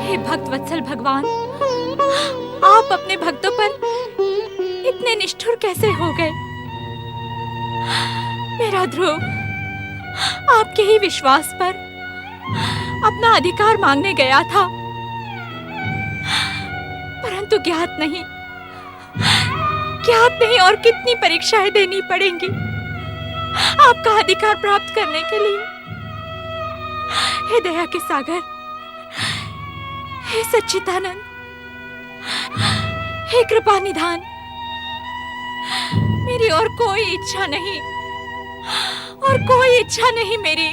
हे भक्त वत्सल भगवान, आप अपने भक्तों पर इतने निष्ठुर कैसे हो गए? मेरा ध्रुव आपके ही विश्वास पर अपना अधिकार मांगने गया था, परंतु ज्ञात नहीं और कितनी परीक्षाएं देनी पड़ेंगी आपका अधिकार प्राप्त करने के लिए। हे दया के सागर, हे सच्चिदानंद, हे कृपा निधान, मेरी और कोई इच्छा नहीं मेरी।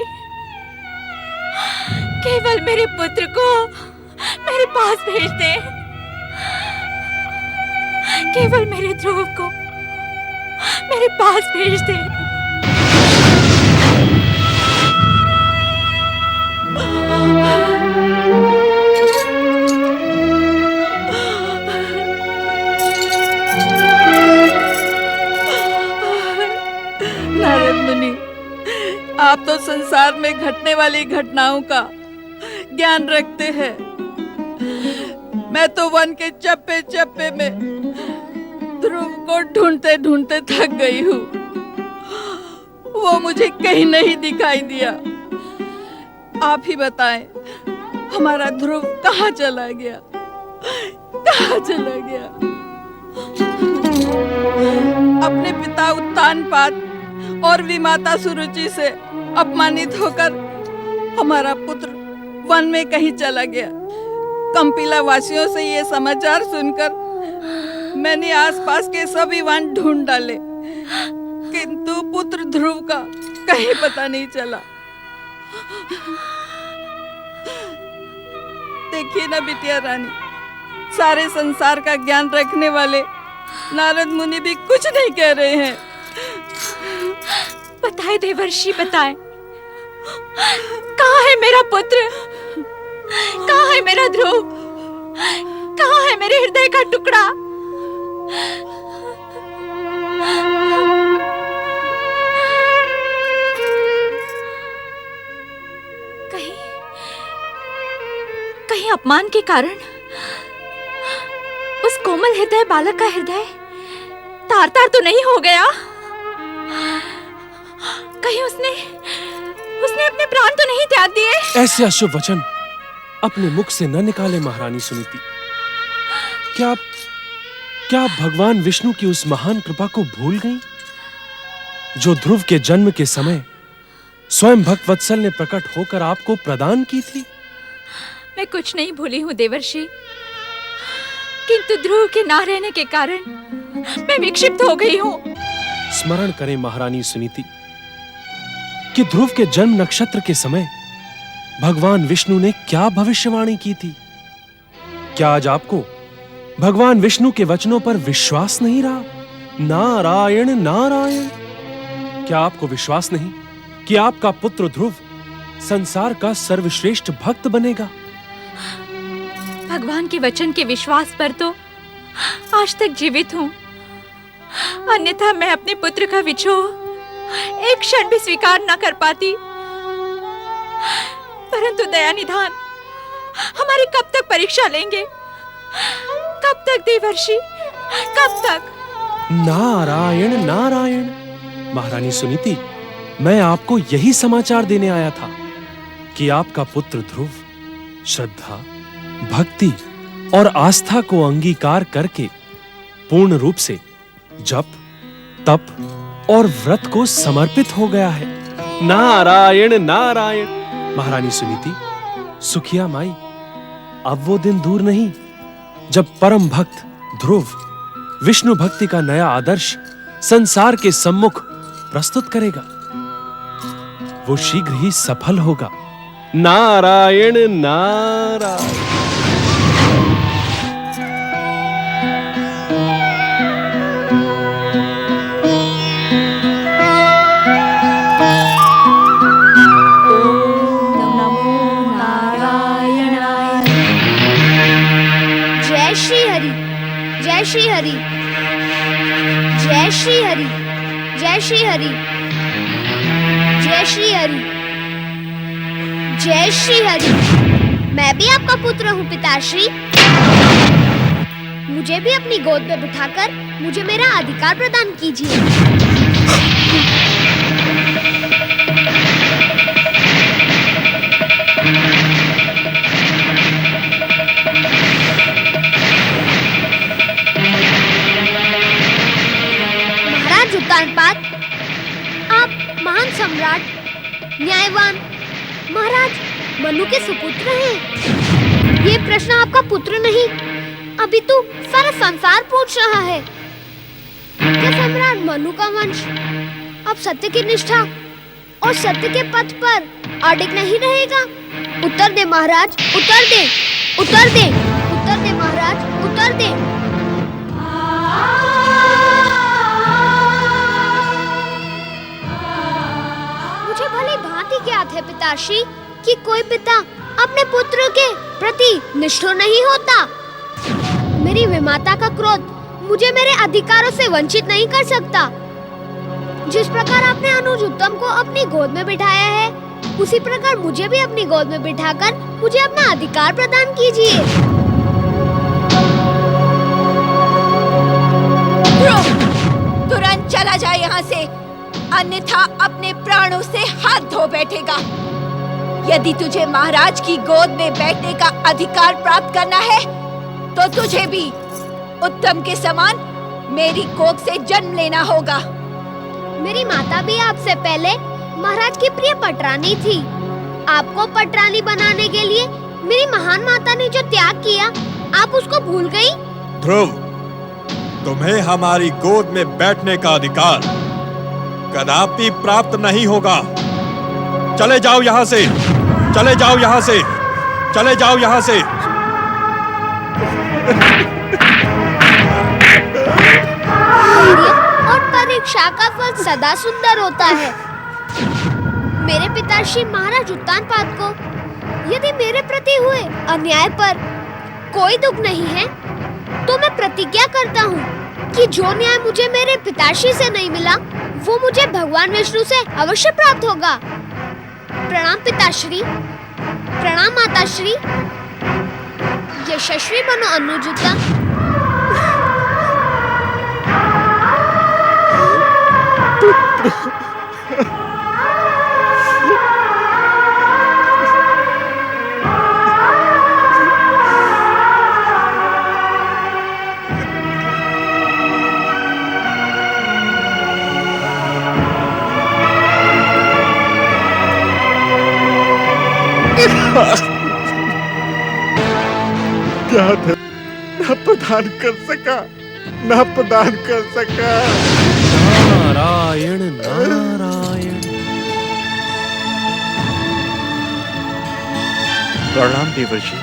केवल मेरे पुत्र को मेरे पास भेज दे, केवल मेरे ध्रुव को मेरे पास भेज दे। नारद मुनि, आप तो संसार में घटने वाली घटनाओं का ज्ञान रखते हैं। मैं तो वन के चप्पे चप्पे में ध्रुव को ढूंढते ढूंढते थक गई हूँ। वो मुझे कहीं नहीं दिखाई दिया। आप ही बताएं, हमारा ध्रुव कहाँ चला गया? अपने पिता उत्तानपाद और विमाता सुरुचि से अपमानित होकर हमारा पुत्र वन में कहीं चला गया। कंपिला वासियों से ये समाचार सुनकर मैंने आसपास के सभी वन ढूंढ डाले, किंतु पुत्र ध्रुव का कहीं पता नहीं चला। देखिए ना बिटिया रानी, सारे संसार का ज्ञान रखने वाले नारद मुनि भी कुछ नहीं कह रहे हैं। बताए देवर्षि, बताए, कहाँ है मेरा पुत्र? कहाँ है मेरा ध्रुव? कहाँ है मेरे हृदय का टुकड़ा? कहीं अपमान के कारण उस कोमल हृदय बालक का हृदय तार तार तो नहीं हो गया? कहीं उसने अपने प्राण तो नहीं त्याग दिए? ऐसे अशुभ वचन अपने मुख से न निकाले महारानी सुनीति। क्या आप भगवान विष्णु की उस महान कृपा को भूल गईं, जो ध्रुव के जन्म के समय स्वयं भक्त वत्सल ने प्रकट होकर आपको प्रदान की थी? मैं कुछ नहीं भूली हूँ देवर्षि, किंतु ध्रुव के ना रहने के कारण मैं विक्षिप्त हो गई हूँ। स्मरण करें महारानी सुनीति कि ध्रुव के जन्म नक्षत्र के समय भगवान विष्णु ने क्या भविष्यवाणी की थी। क्या आज आपको भगवान विष्णु के वचनों पर विश्वास नहीं रहा? नारायण नारायण। क्या आपको विश्वास नहीं कि आपका पुत्र ध्रुव संसार का सर्वश्रेष्ठ भक्त बनेगा? भगवान के वचन के विश्वास पर तो आज तक जीवित हूँ, अन्यथा मैं अपने पुत्र का विछोह एक क्षण भी स्वीकार न कर पाती। परंतु दया निधान, हमारी कब तक परीक्षा लेंगे? कब तक देवर्षि, कब तक? नारायण नारायण। महारानी सुनीति, मैं आपको यही समाचार देने आया था कि आपका पुत्र ध्रुव श्रद्धा, भक्ति और आस्था को अंगीकार करके पूर्ण रूप से जप, तप और व्रत को समर्पित हो गया है। नारायण नारायण। महारानी सुनीति, सुखिया माई, अब वो दिन दूर नहीं जब परम भक्त ध्रुव विष्णु भक्ति का नया आदर्श संसार के सम्मुख प्रस्तुत करेगा। वो शीघ्र ही सफल होगा। नारायण नारायण। जय श्री हरि, जय श्री हरि, जय श्री हरि, जय श्री हरि, जय श्री हरि। मैं भी आपका पुत्र हूँ पिताश्री। मुझे भी अपनी गोद में बिठाकर मुझे मेरा अधिकार प्रदान कीजिए। महाराज उत्तानपाद, आप महान सम्राट, न्यायवान महाराज मनु के सुपुत्र हैं। ये प्रश्न आपका पुत्र नहीं, अभी तो सारा संसार पूछ रहा है। क्या सम्राट मनु का वंश अब सत्य की निष्ठा और सत्य के पथ पर अडिग नहीं रहेगा? उत्तर दे महाराज, उत्तर दे, उत्तर दे, उत्तर दे महाराज, उत्तर दे। मुझे भली भांति ज्ञात है पिताश्री कि कोई पिता अपने पुत्र के प्रति निष्ठुर नहीं होता। मेरी विमाता का क्रोध मुझे मेरे अधिकारों से वंचित नहीं कर सकता। जिस प्रकार आपने अनुज उत्तम को अपनी गोद में बिठाया है, उसी प्रकार मुझे भी अपनी गोद में बिठाकर मुझे अपना अधिकार प्रदान कीजिए। तुरंत चला जाए यहाँ से, अन्यथा अपने प्राणों से हाथ धो बैठेगा। यदि तुझे महाराज की गोद में बैठने का अधिकार प्राप्त करना है, तो तुझे भी उत्तम के समान मेरी कोख से जन्म लेना होगा। मेरी माता भी आपसे पहले महाराज की प्रिय पटरानी थी। आपको पटरानी बनाने के लिए मेरी महान माता ने जो त्याग किया, आप उसको भूल गई? ध्रुव, तुम्हें हमारी गोद में बैठने का अधिकार कदापि प्राप्त नहीं होगा। चले जाओ यहाँ से, चले जाओ यहाँ से, चले जाओ यहाँ से। और परीक्षा का फल सदा सुंदर होता है। मेरे पिताश्री महाराज उत्तानपाद को यदि मेरे प्रति हुए अन्याय पर कोई दुख नहीं है, तो मैं प्रतिज्ञा करता हूँ कि जो न्याय मुझे मेरे पिताश्री से नहीं मिला, वो मुझे भगवान विष्णु से अवश्य प्राप्त होगा। प्रणाम पिताश्री, प्रणाम माताश्री। यशस्वी बनो अनुज उत्तम। क्या था? न प्रदान कर सका, न प्रदान कर सका। नारायण नारायण। प्रणाम देवर्षि।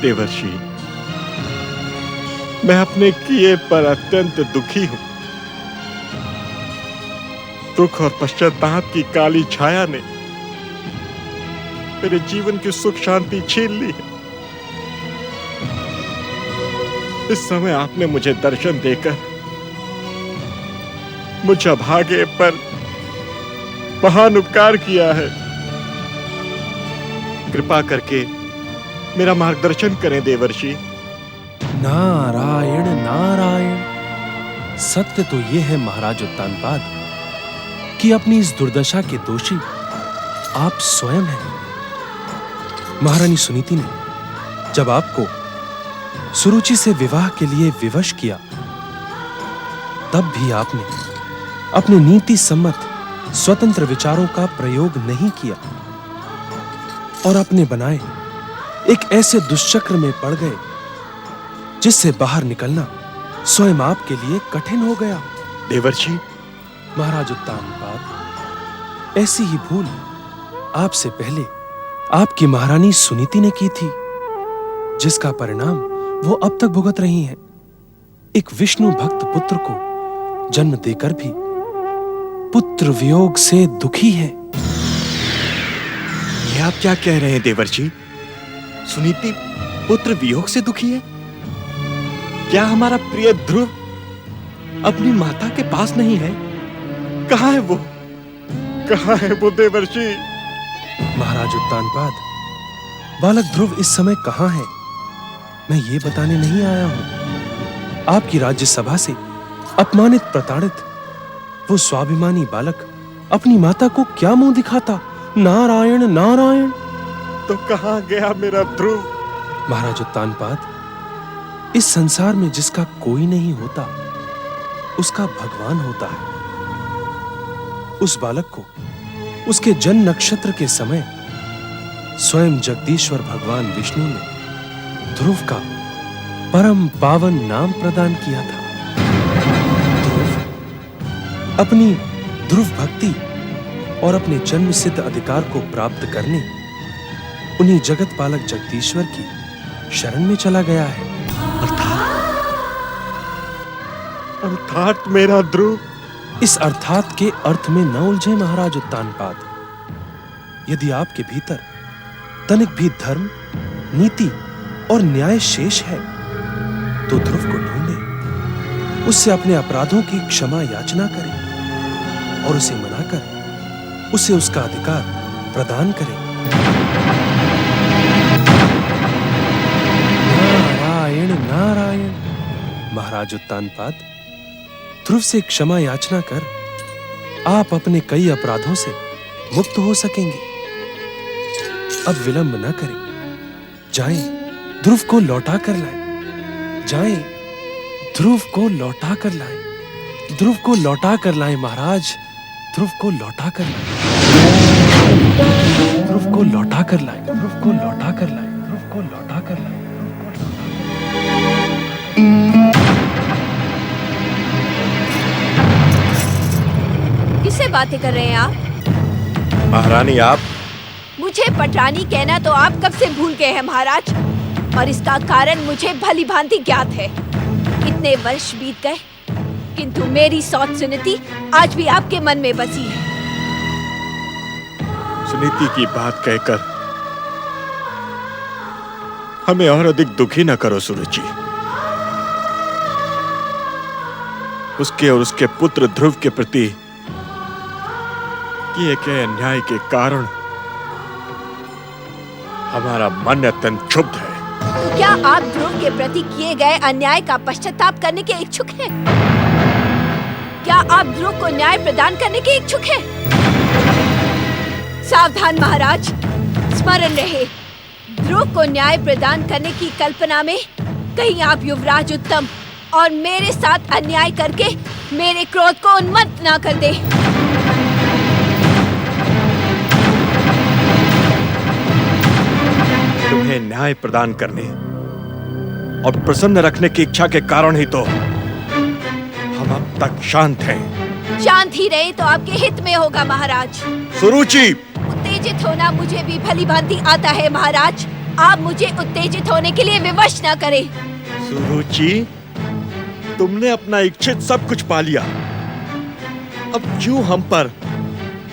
देवर्षि, मैं अपने किए पर अत्यंत दुखी हूं। दुख और पश्चाताप की काली छाया ने मेरे जीवन की सुख शांति छीन ली है। इस समय आपने मुझे दर्शन देकर मुझ अभागे पर महान उपकार किया है। कृपा करके मेरा मार्गदर्शन करें देवर्षि। नारायण नारायण। सत्य तो ये है महाराज उत्तानपाद कि अपनी इस दुर्दशा के दोषी आप स्वयं हैं। महारानी सुनीति ने जब आपको सुरुचि से विवाह के लिए विवश किया, तब भी आपने अपने नीति सम्मत स्वतंत्र विचारों का प्रयोग नहीं किया और अपने बनाए एक ऐसे दुष्चक्र में पड़ गए जिससे बाहर निकलना स्वयं आपके लिए कठिन हो गया। देवर्षि, महाराज उत्तानपाद, ऐसी ही भूल आपसे पहले आपकी महारानी सुनीति ने की थी, जिसका परिणाम वो अब तक भुगत रही हैं। एक विष्णु भक्त पुत्र को जन्म देकर भी पुत्र वियोग से दुखी है। ये आप क्या कह रहे हैं देवर्षि? सुनीति पुत्र वियोग से दुखी है? क्या हमारा प्रिय ध्रुव अपनी माता के पास नहीं है? कहाँ है वो? कहाँ है वो देवर्षि? महाराज उत्तानपाद, बालक ध्रुव इस समय कहां है, मैं ये बताने नहीं आया हूं। आपकी राज्यसभा से अपमानित प्रताड़ित वो स्वाभिमानी बालक अपनी माता को क्या मुंह दिखाता? नारायण नारायण। तो कहां गया मेरा ध्रुव? महाराज उत्तानपाद, इस संसार में जिसका कोई नहीं होता उसका भगवान होता है। उस बालक को उसके जन्म नक्षत्र के समय स्वयं जगदीश्वर भगवान विष्णु ने ध्रुव का परम पावन नाम प्रदान किया था। ध्रुव अपनी ध्रुव भक्ति और अपने जन्म सिद्ध अधिकार को प्राप्त करने उन्हीं जगत पालक जगदीश्वर की शरण में चला गया है। अर्थात मेरा ध्रुव। इस अर्थात के अर्थ में न उलझे महाराज उत्तानपाद। यदि आपके भीतर तनिक भी धर्म, नीति और न्याय शेष है तो ध्रुव को ढूंढे, उससे अपने अपराधों की क्षमा याचना करें और उसे मनाकर उसे उसका अधिकार प्रदान करें। नारायण नारायण। महाराज उत्तानपाद, ध्रुव से क्षमा याचना कर आप अपने कई अपराधों से मुक्त हो सकेंगे। अब विलंब न करें, जाएं, ध्रुव को लौटा कर लाएं। जाएं, ध्रुव को लौटा कर लाएं। ध्रुव को लौटा कर लाएं महाराज। ध्रुव को लौटा कर लाएं। ध्रुव को लौटा कर लाएं। ध्रुव को लौटा कर लाएं। ध्रुव को लौटा कर लाएं। किससे बातें कर रहे हैं आप? महारानी आप? मुझे पटरानी कहना तो आप कब से भूल गए हैं महाराज, और इसका कारण मुझे भली भांति ज्ञात है। इतने वर्ष बीत गए किंतु मेरी सौत सुनीति आज भी आपके मन में बसी है। सुनीति की बात कहकर हमें और अधिक दुखी न करो सुरुचि। उसके और उसके पुत्र ध्रुव के प्रति किए गए अन्याय के कारण हमारा मन अत्यंत क्षुब्ध है। तो क्या आप ध्रुव के प्रति किए गए अन्याय का पश्चाताप करने के इच्छुक हैं? क्या आप ध्रुव को न्याय प्रदान करने के इच्छुक हैं? सावधान महाराज, स्मरण रहे, ध्रुव को न्याय प्रदान करने की कल्पना में कहीं आप युवराज उत्तम और मेरे साथ अन्याय करके मेरे क्रोध को उन्मत्त ना कर दे। तुम्हें न्याय प्रदान करने और प्रसन्न रखने की इच्छा के कारण ही तो हम अब तक शांत हैं। शांत ही रहे तो आपके हित में होगा महाराज। सुरुचि, उत्तेजित होना मुझे भी भली भांति आता है महाराज। आप मुझे उत्तेजित होने के लिए विवश न करें। सुरुचि, तुमने अपना इच्छित सब कुछ पा लिया, अब क्यों हम पर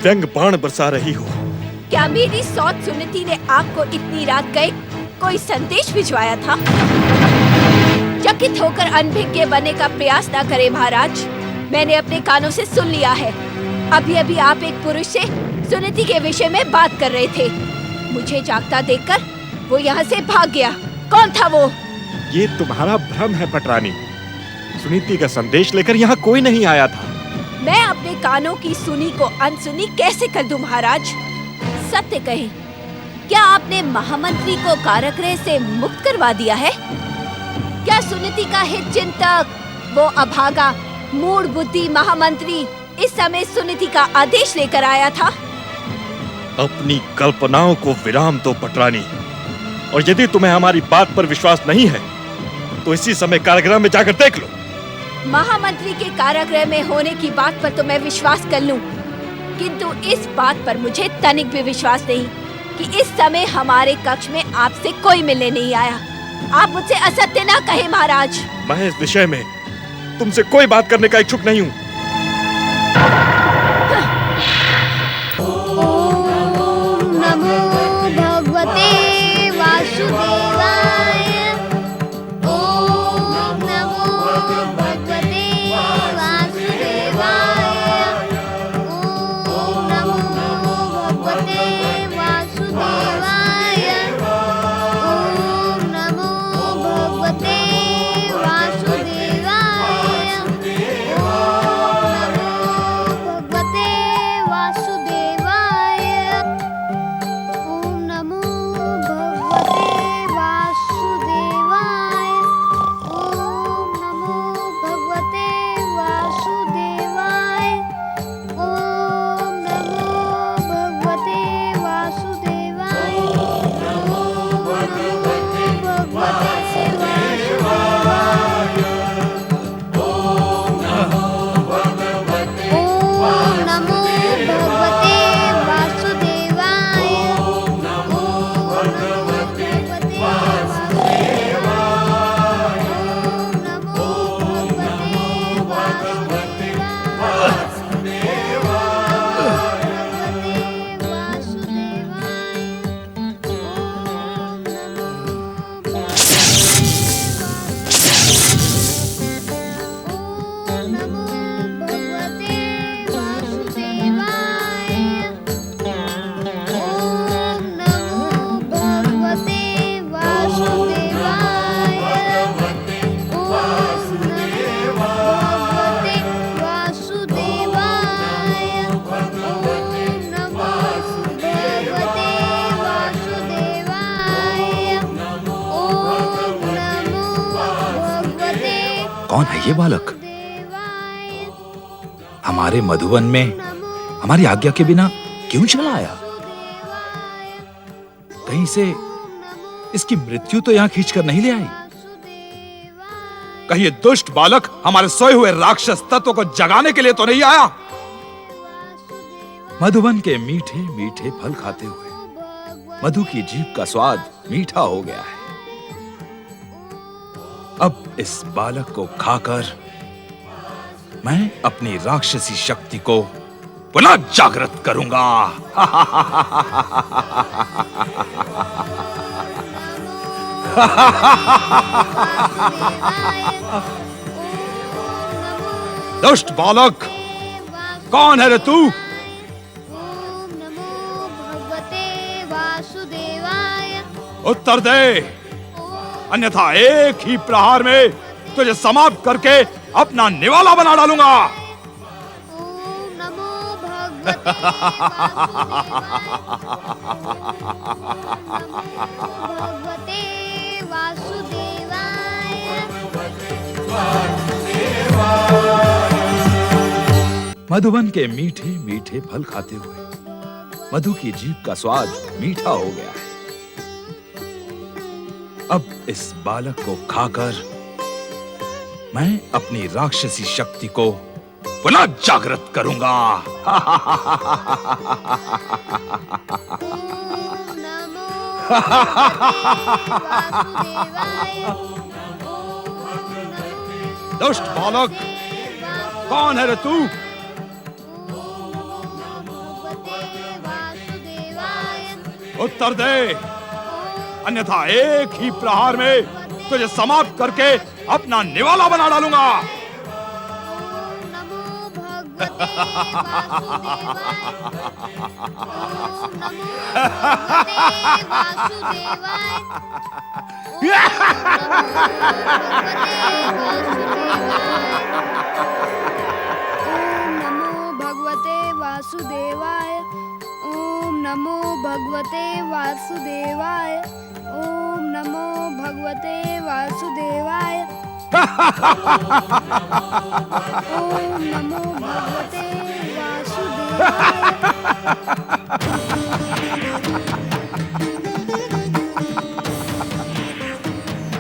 व्यंग बाण बरसा रही हो? क्या मेरी सौत सुनीति ने आपको इतनी रात गए कोई संदेश भिजवाया था? चकित होकर अनभिज्ञ बनने का प्रयास न करें महाराज, मैंने अपने कानों से सुन लिया है। अभी अभी आप एक पुरुष से सुनीति के विषय में बात कर रहे थे। मुझे जागता देखकर वो यहाँ से भाग गया। कौन था वो? ये तुम्हारा भ्रम है पटरानी। सुनीति का संदेश लेकर यहाँ कोई नहीं आया था। मैं अपने कानों की सुनी को अनसुनी कैसे कर दूं महाराज? सत्य कहें, क्या आपने महामंत्री को कारागृह से मुक्त करवा दिया है? क्या सुनीति का हित चिंतक, वो अभागा मूढ़ बुद्धि महामंत्री इस समय सुनीति का आदेश लेकर आया था? अपनी कल्पनाओं को विराम दो पटरानी, और यदि तुम्हें हमारी बात पर विश्वास नहीं है तो इसी समय कारागृह में जाकर देख लो। महामंत्री के कारागृह में होने की बात पर तो मैं विश्वास कर लूं, किंतु इस बात पर मुझे तनिक भी विश्वास नहीं कि इस समय हमारे कक्ष में आपसे कोई मिलने नहीं आया। आप मुझसे असत्य ना कहे महाराज। मैं इस विषय में तुमसे कोई बात करने का इच्छुक नहीं हूँ। ओम नमो भगवते वासुदेवाय। ओम नमो भगवते वासुदेवाय। ओम नमो भगवते वासुदेवाय। कौन है ये बालक? हमारे मधुवन में हमारी आज्ञा के बिना क्यों चला आया? कहीं से इसकी मृत्यु तो यहां खींचकर नहीं ले आई? कहीं ये दुष्ट बालक हमारे सोए हुए राक्षस तत्व को जगाने के लिए तो नहीं आया? मधुवन के मीठे मीठे फल खाते हुए मधु की जीभ का स्वाद मीठा हो गया है। अब इस बालक को खाकर मैं अपनी राक्षसी शक्ति को पुनः जागृत करूंगा। दुष्ट बालक, कौन है रे तू? ओम नमो भगवते वासुदेवाय। उत्तर दे, अन्यथा एक ही प्रहार में तुझे समाप्त करके अपना निवाला बना डालूंगा। ओम नमो भगवते वासुदेवाय। मधुवन के मीठे मीठे फल खाते हुए मधु की जीभ का स्वाद मीठा हो गया है। अब इस बालक को खाकर मैं अपनी राक्षसी शक्ति को पुनः जागृत करूंगा। ओम नमो वासुदेवाय। दुष्ट बालक, कौन है रे तू? उत्तर दे, अन्यथा एक ही प्रहार में तुझे समाप्त करके अपना निवाला बना डालूंगा। वासुदेवाय। ओम नमो भगवते वासुदेवाय। ओम नमो भगवते वासुदेवाय। ओम नमो भगवते वासुदेवाय।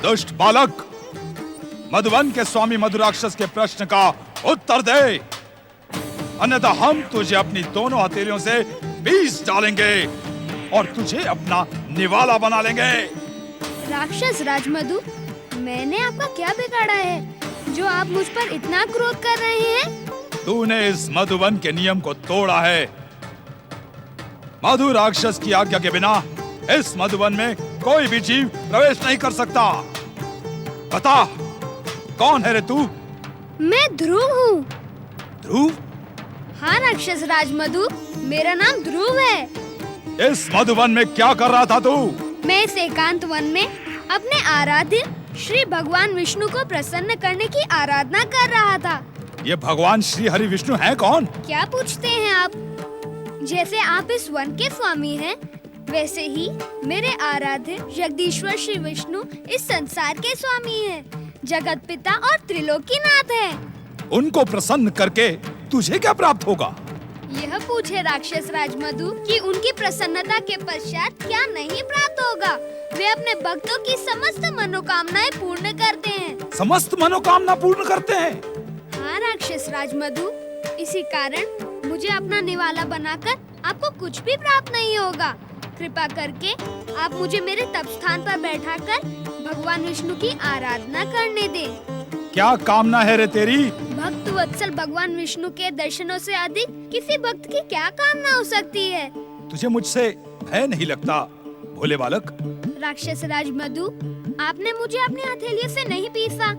दुष्ट बालक, मधुवन के स्वामी मधुराक्षस के प्रश्न का उत्तर दे, अन्यथा हम तुझे अपनी दोनों हथेलियों से पीस डालेंगे और तुझे अपना निवाला बना लेंगे। राक्षस राजमधु, मैंने आपका क्या बिगाड़ा है जो आप मुझ पर इतना क्रोध कर रहे हैं? तूने इस मधुवन के नियम को तोड़ा है। मधु राक्षस की आज्ञा के बिना इस मधुवन में कोई भी जीव प्रवेश नहीं कर सकता। बता, कौन है रे तू? मैं ध्रुव हूँ। ध्रुव? हाँ राक्षस राजमधु, मेरा नाम ध्रुव है। इस मधुवन में क्या कर रहा था तू? मैं इस एकांत वन में अपने आराध्य श्री भगवान विष्णु को प्रसन्न करने की आराधना कर रहा था। ये भगवान श्री हरि विष्णु हैं कौन? क्या पूछते हैं आप? जैसे आप इस वन के स्वामी हैं, वैसे ही मेरे आराध्य जगदीश्वर श्री विष्णु इस संसार के स्वामी हैं, जगत पिता और त्रिलोकीनाथ हैं। उनको प्रसन्न करके तुझे क्या प्राप्त होगा? यह पूछे राक्षस राजमधु कि उनकी प्रसन्नता के पश्चात क्या नहीं प्राप्त होगा। वे अपने भक्तों की समस्त मनोकामनाएं पूर्ण करते हैं। समस्त मनोकामना पूर्ण करते हैं? हाँ राक्षस राजमधु, इसी कारण मुझे अपना निवाला बनाकर आपको कुछ भी प्राप्त नहीं होगा। कृपा करके आप मुझे मेरे तप स्थान पर बैठाकर भगवान विष्णु की आराधना करने दें। क्या कामना है रे तेरी? भक्त वत्सल भगवान विष्णु के दर्शनों से अधिक किसी भक्त की क्या कामना हो सकती है? तुझे मुझसे भय नहीं लगता भोले बालक? राक्षस राजमधु, आपने मुझे अपनी हथेलियों से नहीं पीसा,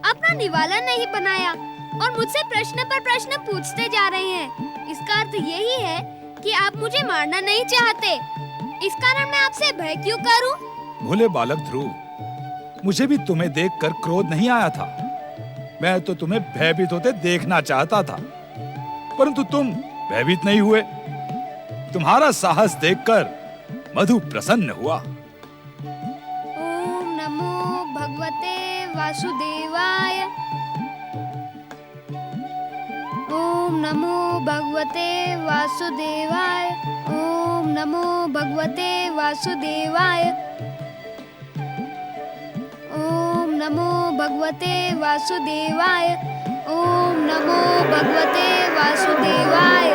अपना निवाला नहीं बनाया और मुझसे प्रश्न पर प्रश्न पूछते जा रहे हैं। इसका अर्थ यही है कि आप मुझे मारना नहीं चाहते। इस कारण मैं आपसे भय क्यों करूं? भोले बालक ध्रुव, मुझे भी तुम्हें देखकर क्रोध नहीं आया था। मैं तो तुम्हें भयभीत होते देखना चाहता था, परंतु तुम भयभीत नहीं हुए। तुम्हारा साहस देखकर मधु प्रसन्न हुआ। ओम नमो भगवते वासुदेवाय। ओम नमो भगवते वासुदेवाय। ओम नमो भगवते वासुदेवाय। ओम नमो भगवते वासुदेवाय। ओम नमो भगवते वासुदेवाय।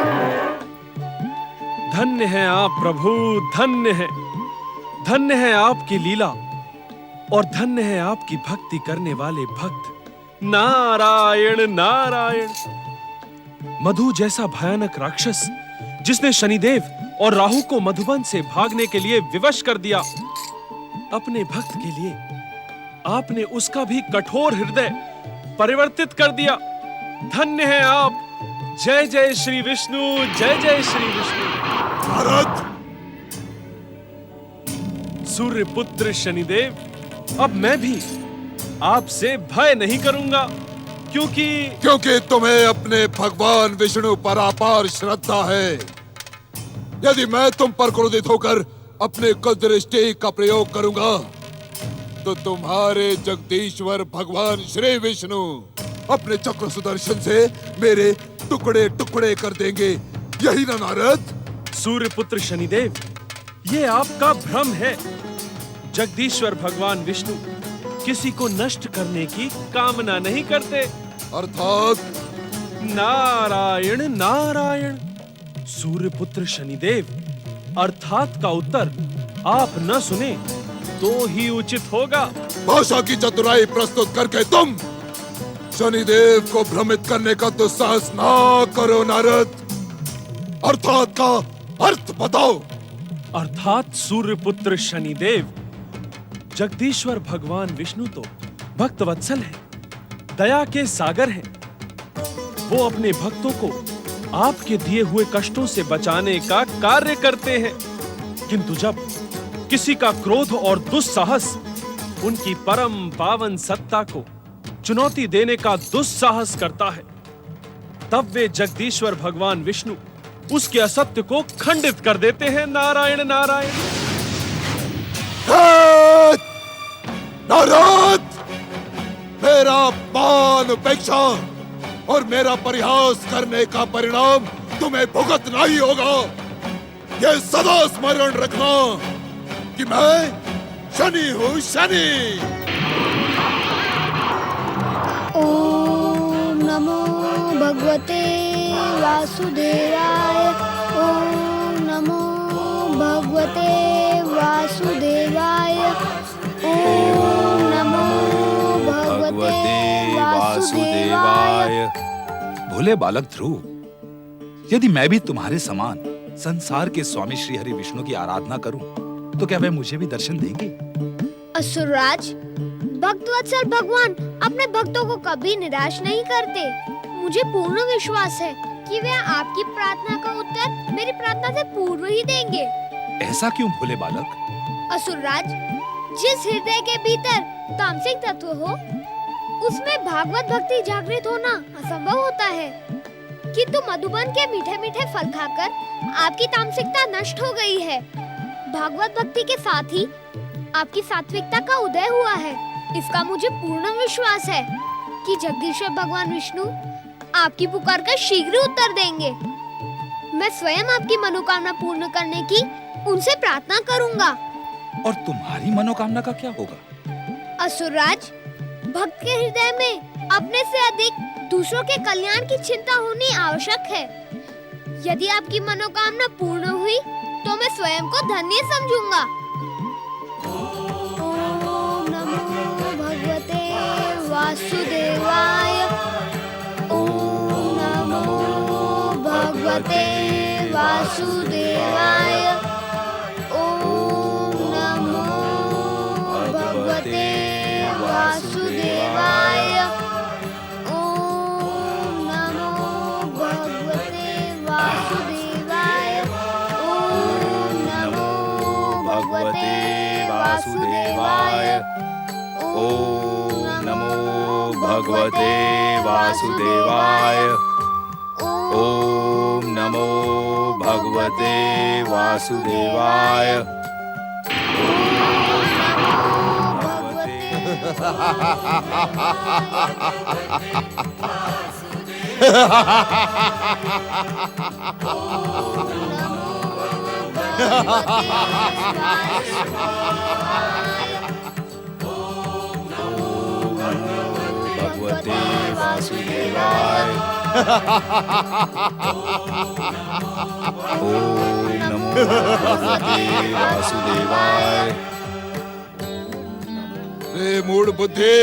धन्य है आप प्रभु, धन्य है आपकी लीला और धन्य है आपकी भक्ति करने वाले भक्त। नारायण नारायण। मधु जैसा भयानक राक्षस जिसने शनिदेव और राहु को मधुबन से भागने के लिए विवश कर दिया, अपने भक्त के लिए आपने उसका भी कठोर हृदय परिवर्तित कर दिया। धन्य है आप। जय जय श्री विष्णु, जय जय श्री विष्णु। नारद, सूर्य पुत्र शनिदेव, अब मैं भी आपसे भय नहीं करूंगा, क्योंकि तुम्हें अपने भगवान विष्णु पर अपार श्रद्धा है। यदि मैं तुम पर क्रोधित होकर अपने कुछ दृष्टि का प्रयोग करूंगा तो तुम्हारे जगदीश्वर भगवान श्री विष्णु अपने चक्र सुदर्शन से मेरे टुकड़े टुकड़े कर देंगे। यही ना नारद? सूर्य पुत्र शनिदेव, ये आपका भ्रम है। जगदीश्वर भगवान विष्णु किसी को नष्ट करने की कामना नहीं करते। अर्थात? नारायण नारायण। सूर्य पुत्र शनिदेव, अर्थात का उत्तर आप न सुने तो ही उचित होगा। भाषा की चतुराई प्रस्तुत करके तुम शनिदेव को भ्रमित करने का दुस्साहस ना करो नारद। अर्थात का अर्थ बताओ। अर्थात सूर्य पुत्र शनिदेव, जगदीश्वर भगवान विष्णु तो भक्त वत्सल है, दया के सागर हैं। वो अपने भक्तों को आपके दिए हुए कष्टों से बचाने का कार्य करते हैं, किंतु जब किसी का क्रोध और दुस्साहस उनकी परम पावन सत्ता को चुनौती देने का दुस्साहस करता है, तब वे जगदीश्वर भगवान विष्णु उसके असत्य को खंडित कर देते हैं। नारायण नारायण। नारद, मेरा मान उपेक्षा और मेरा परिहास करने का परिणाम तुम्हें भुगतना ही होगा। ये सदा स्मरण रखना कि मैं शनि हूँ, शनि। ओम नमो भगवते वासुदेवाय। ओम नमो भगवते वासुदेवाय। ओम नमो भगवते वासुदेवाय। भोले बालक ध्रुव, यदि मैं भी तुम्हारे समान संसार के स्वामी श्री हरि विष्णु की आराधना करूं, तो क्या वे मुझे भी दर्शन देंगे? असुरराज, भक्तवत्सल भगवान अपने भक्तों को कभी निराश नहीं करते। मुझे पूर्ण विश्वास है कि वे आपकी प्रार्थना का उत्तर मेरी प्रार्थना से पूर्व ही देंगे। ऐसा क्यों भोले बालक? असुरराज, जिस हृदय के भीतर तामसिक तत्व हो, उसमें भागवत भक्ति जागृत होना असंभव होता है। किंतु मधुबन के मीठे मीठे फल खाकर आपकी तामसिकता नष्ट हो गई है। भागवत भक्ति के साथ ही आपकी सात्विकता का उदय हुआ है। इसका मुझे पूर्ण विश्वास है कि जगदीश्वर भगवान विष्णु आपकी पुकार का शीघ्र उत्तर देंगे। मैं स्वयं आपकी मनोकामना पूर्ण करने की उनसे प्रार्थना करूंगा। और तुम्हारी मनोकामना का क्या होगा? असुरराज, भक्त के हृदय में अपने से अधिक दूसरों के कल्याण की चिंता होनी आवश्यक है। यदि आपकी मनोकामना पूर्ण हुई तो मैं स्वयं को धन्य समझूंगा। ओम नमो भगवते वासुदेवाय। ओम नमो भगवते वासुदेवाय। ओम नमो भगवते वासुदेवाय। ओम नमो भगवते वासुदेवाय। ओम नमो भगवते वासुदेवाय। ओम नमो भगवते वासुदेवाय। ओम नमो भगवते वासुदेवाय। भगवते वासुदेवाय। ओम नमो भगवते वासुदेवाय। रे मूढ़ बुद्धि,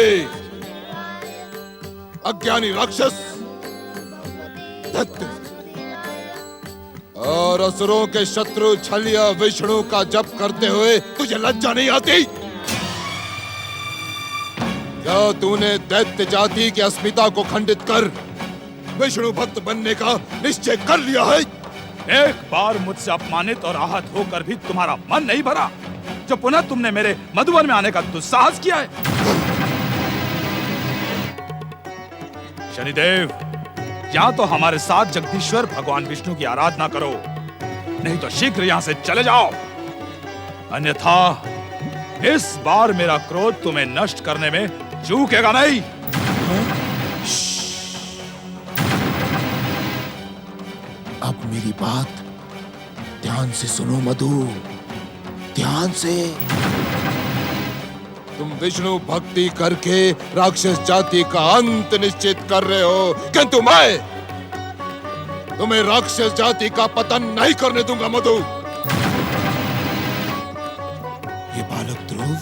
अज्ञानी राक्षस, दैत्य और असुरों के शत्रु छलिया विष्णु का जप करते हुए तुझे लज्जा नहीं आती? क्या तूने दैत्य जाति की अस्मिता को खंडित कर विष्णु भक्त बनने का निश्चय कर लिया है? एक बार मुझसे अपमानित और आहत होकर भी तुम्हारा मन नहीं भरा, जो पुनः तुमने मेरे मधुवन में आने का दुस्साहस किया है। शनिदेव, या तो हमारे साथ जगदीश्वर भगवान विष्णु की आराधना करो, नहीं तो शीघ्र यहां से चले जाओ, अन्यथा इस बार मेरा क्रोध तुम्हें नष्ट करने में चूकेगा नहीं। अब मेरी बात ध्यान से सुनो मधु, ध्यान से। तुम विष्णु भक्ति करके राक्षस जाति का अंत निश्चित कर रहे हो, किंतु मैं तुम्हें राक्षस जाति का पतन नहीं करने दूंगा मधु। ये बालक ध्रुव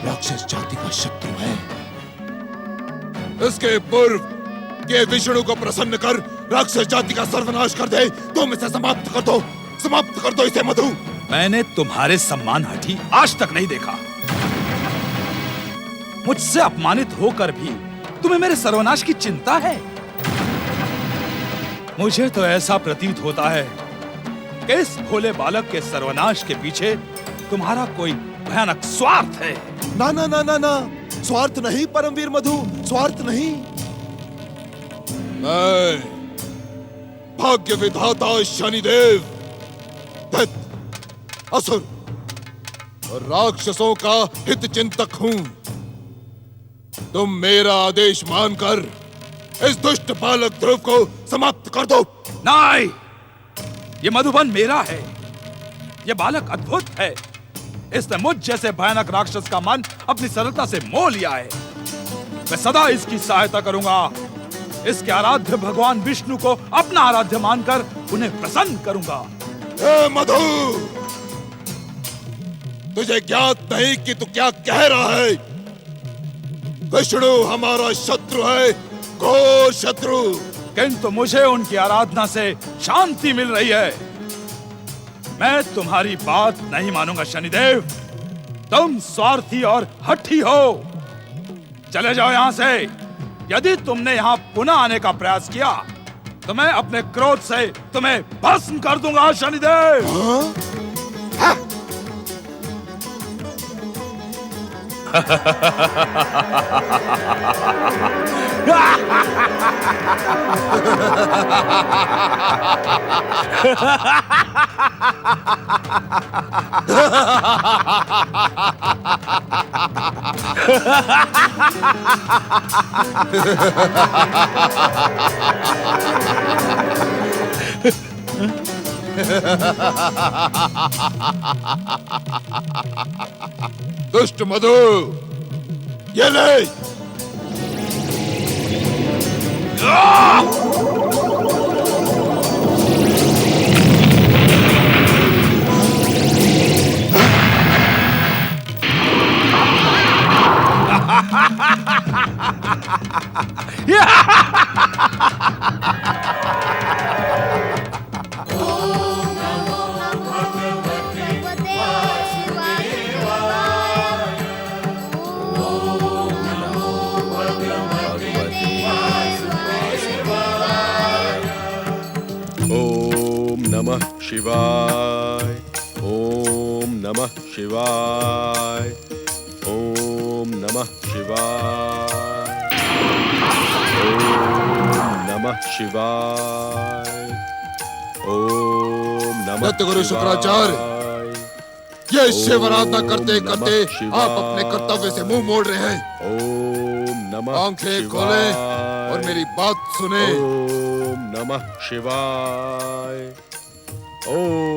राक्षस जाति का शत्रु है। इसके पूर्व के विष्णु को प्रसन्न कर राक्षस जाति का सर्वनाश कर दे, तुम इसे समाप्त कर दो इसे मधु। मैंने तुम्हारे सम्मान हठी आज तक नहीं देखा। मुझसे अपमानित होकर भी तुम्हें मेरे सर्वनाश की चिंता है। मुझे तो ऐसा प्रतीत होता है कि इस भोले बालक के सर्वनाश के पीछे तुम्हारा कोई भयानक स्वार्थ है। ना ना ना ना ना, स्वार्थ नहीं परमवीर मधु, स्वार्थ नहीं। मैं भाग्य विधाता शनिदेव, दैत्य, असुर और राक्षसों का हित चिंतक हूं। तुम मेरा आदेश मानकर इस दुष्ट बालक ध्रुव को समाप्त कर दो। नहीं, ये मधुबन मेरा है। ये बालक अद्भुत है। इसने मुझ जैसे भयानक राक्षस का मन अपनी सरलता से मोह लिया है। मैं सदा इसकी सहायता करूंगा। इसके आराध्य भगवान विष्णु को अपना आराध्य मानकर उन्हें प्रसन्न करूंगा। ए मधु, तुझे ज्ञात नहीं कि तू क्या कह रहा है। विष्णु हमारा शत्रु है, घोर शत्रु। किंतु मुझे उनकी आराधना से शांति मिल रही है। मैं तुम्हारी बात नहीं मानूंगा शनिदेव। तुम स्वार्थी और हठी हो। चले जाओ यहां से। यदि तुमने यहां पुनः आने का प्रयास किया तो मैं अपने क्रोध से तुम्हें भस्म कर दूंगा शनिदेव। दुष्ट मधु, ये ले। नमः शिवाय। ओम नमः शिवाय। ओम नमः शिवाय। ओम नमः शिवाय। ओम नमः सतगुरु शुक्राचार्य, ये शिव आराधना करते करते आप अपने कर्तव्य से मुंह मोड़ रहे हैं। ओम नमः आंखें खोले शिवाय। और मेरी बात सुने। ओम नमः शिवाय।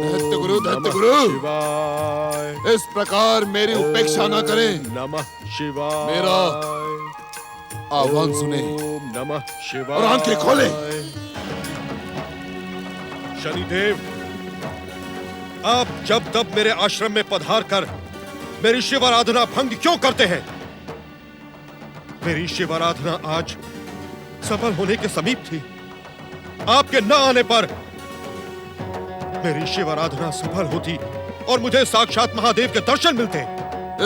दैत्य गुरु, ओम दैत्य नमः गुरु। शिवाय। इस प्रकार मेरी उपेक्षा न करें। ओम नमः शिवाय। मेरा आह्वान सुने ओम नमः शिवाय। और आंखें खोले। शनिदेव, आप जब तब मेरे आश्रम में पधार कर मेरी शिव आराधना भंग क्यों करते हैं? मेरी शिव आराधना आज सफल होने के समीप थी। आपके न आने पर मेरी शिव आराधना सफल होती और मुझे साक्षात महादेव के दर्शन मिलते।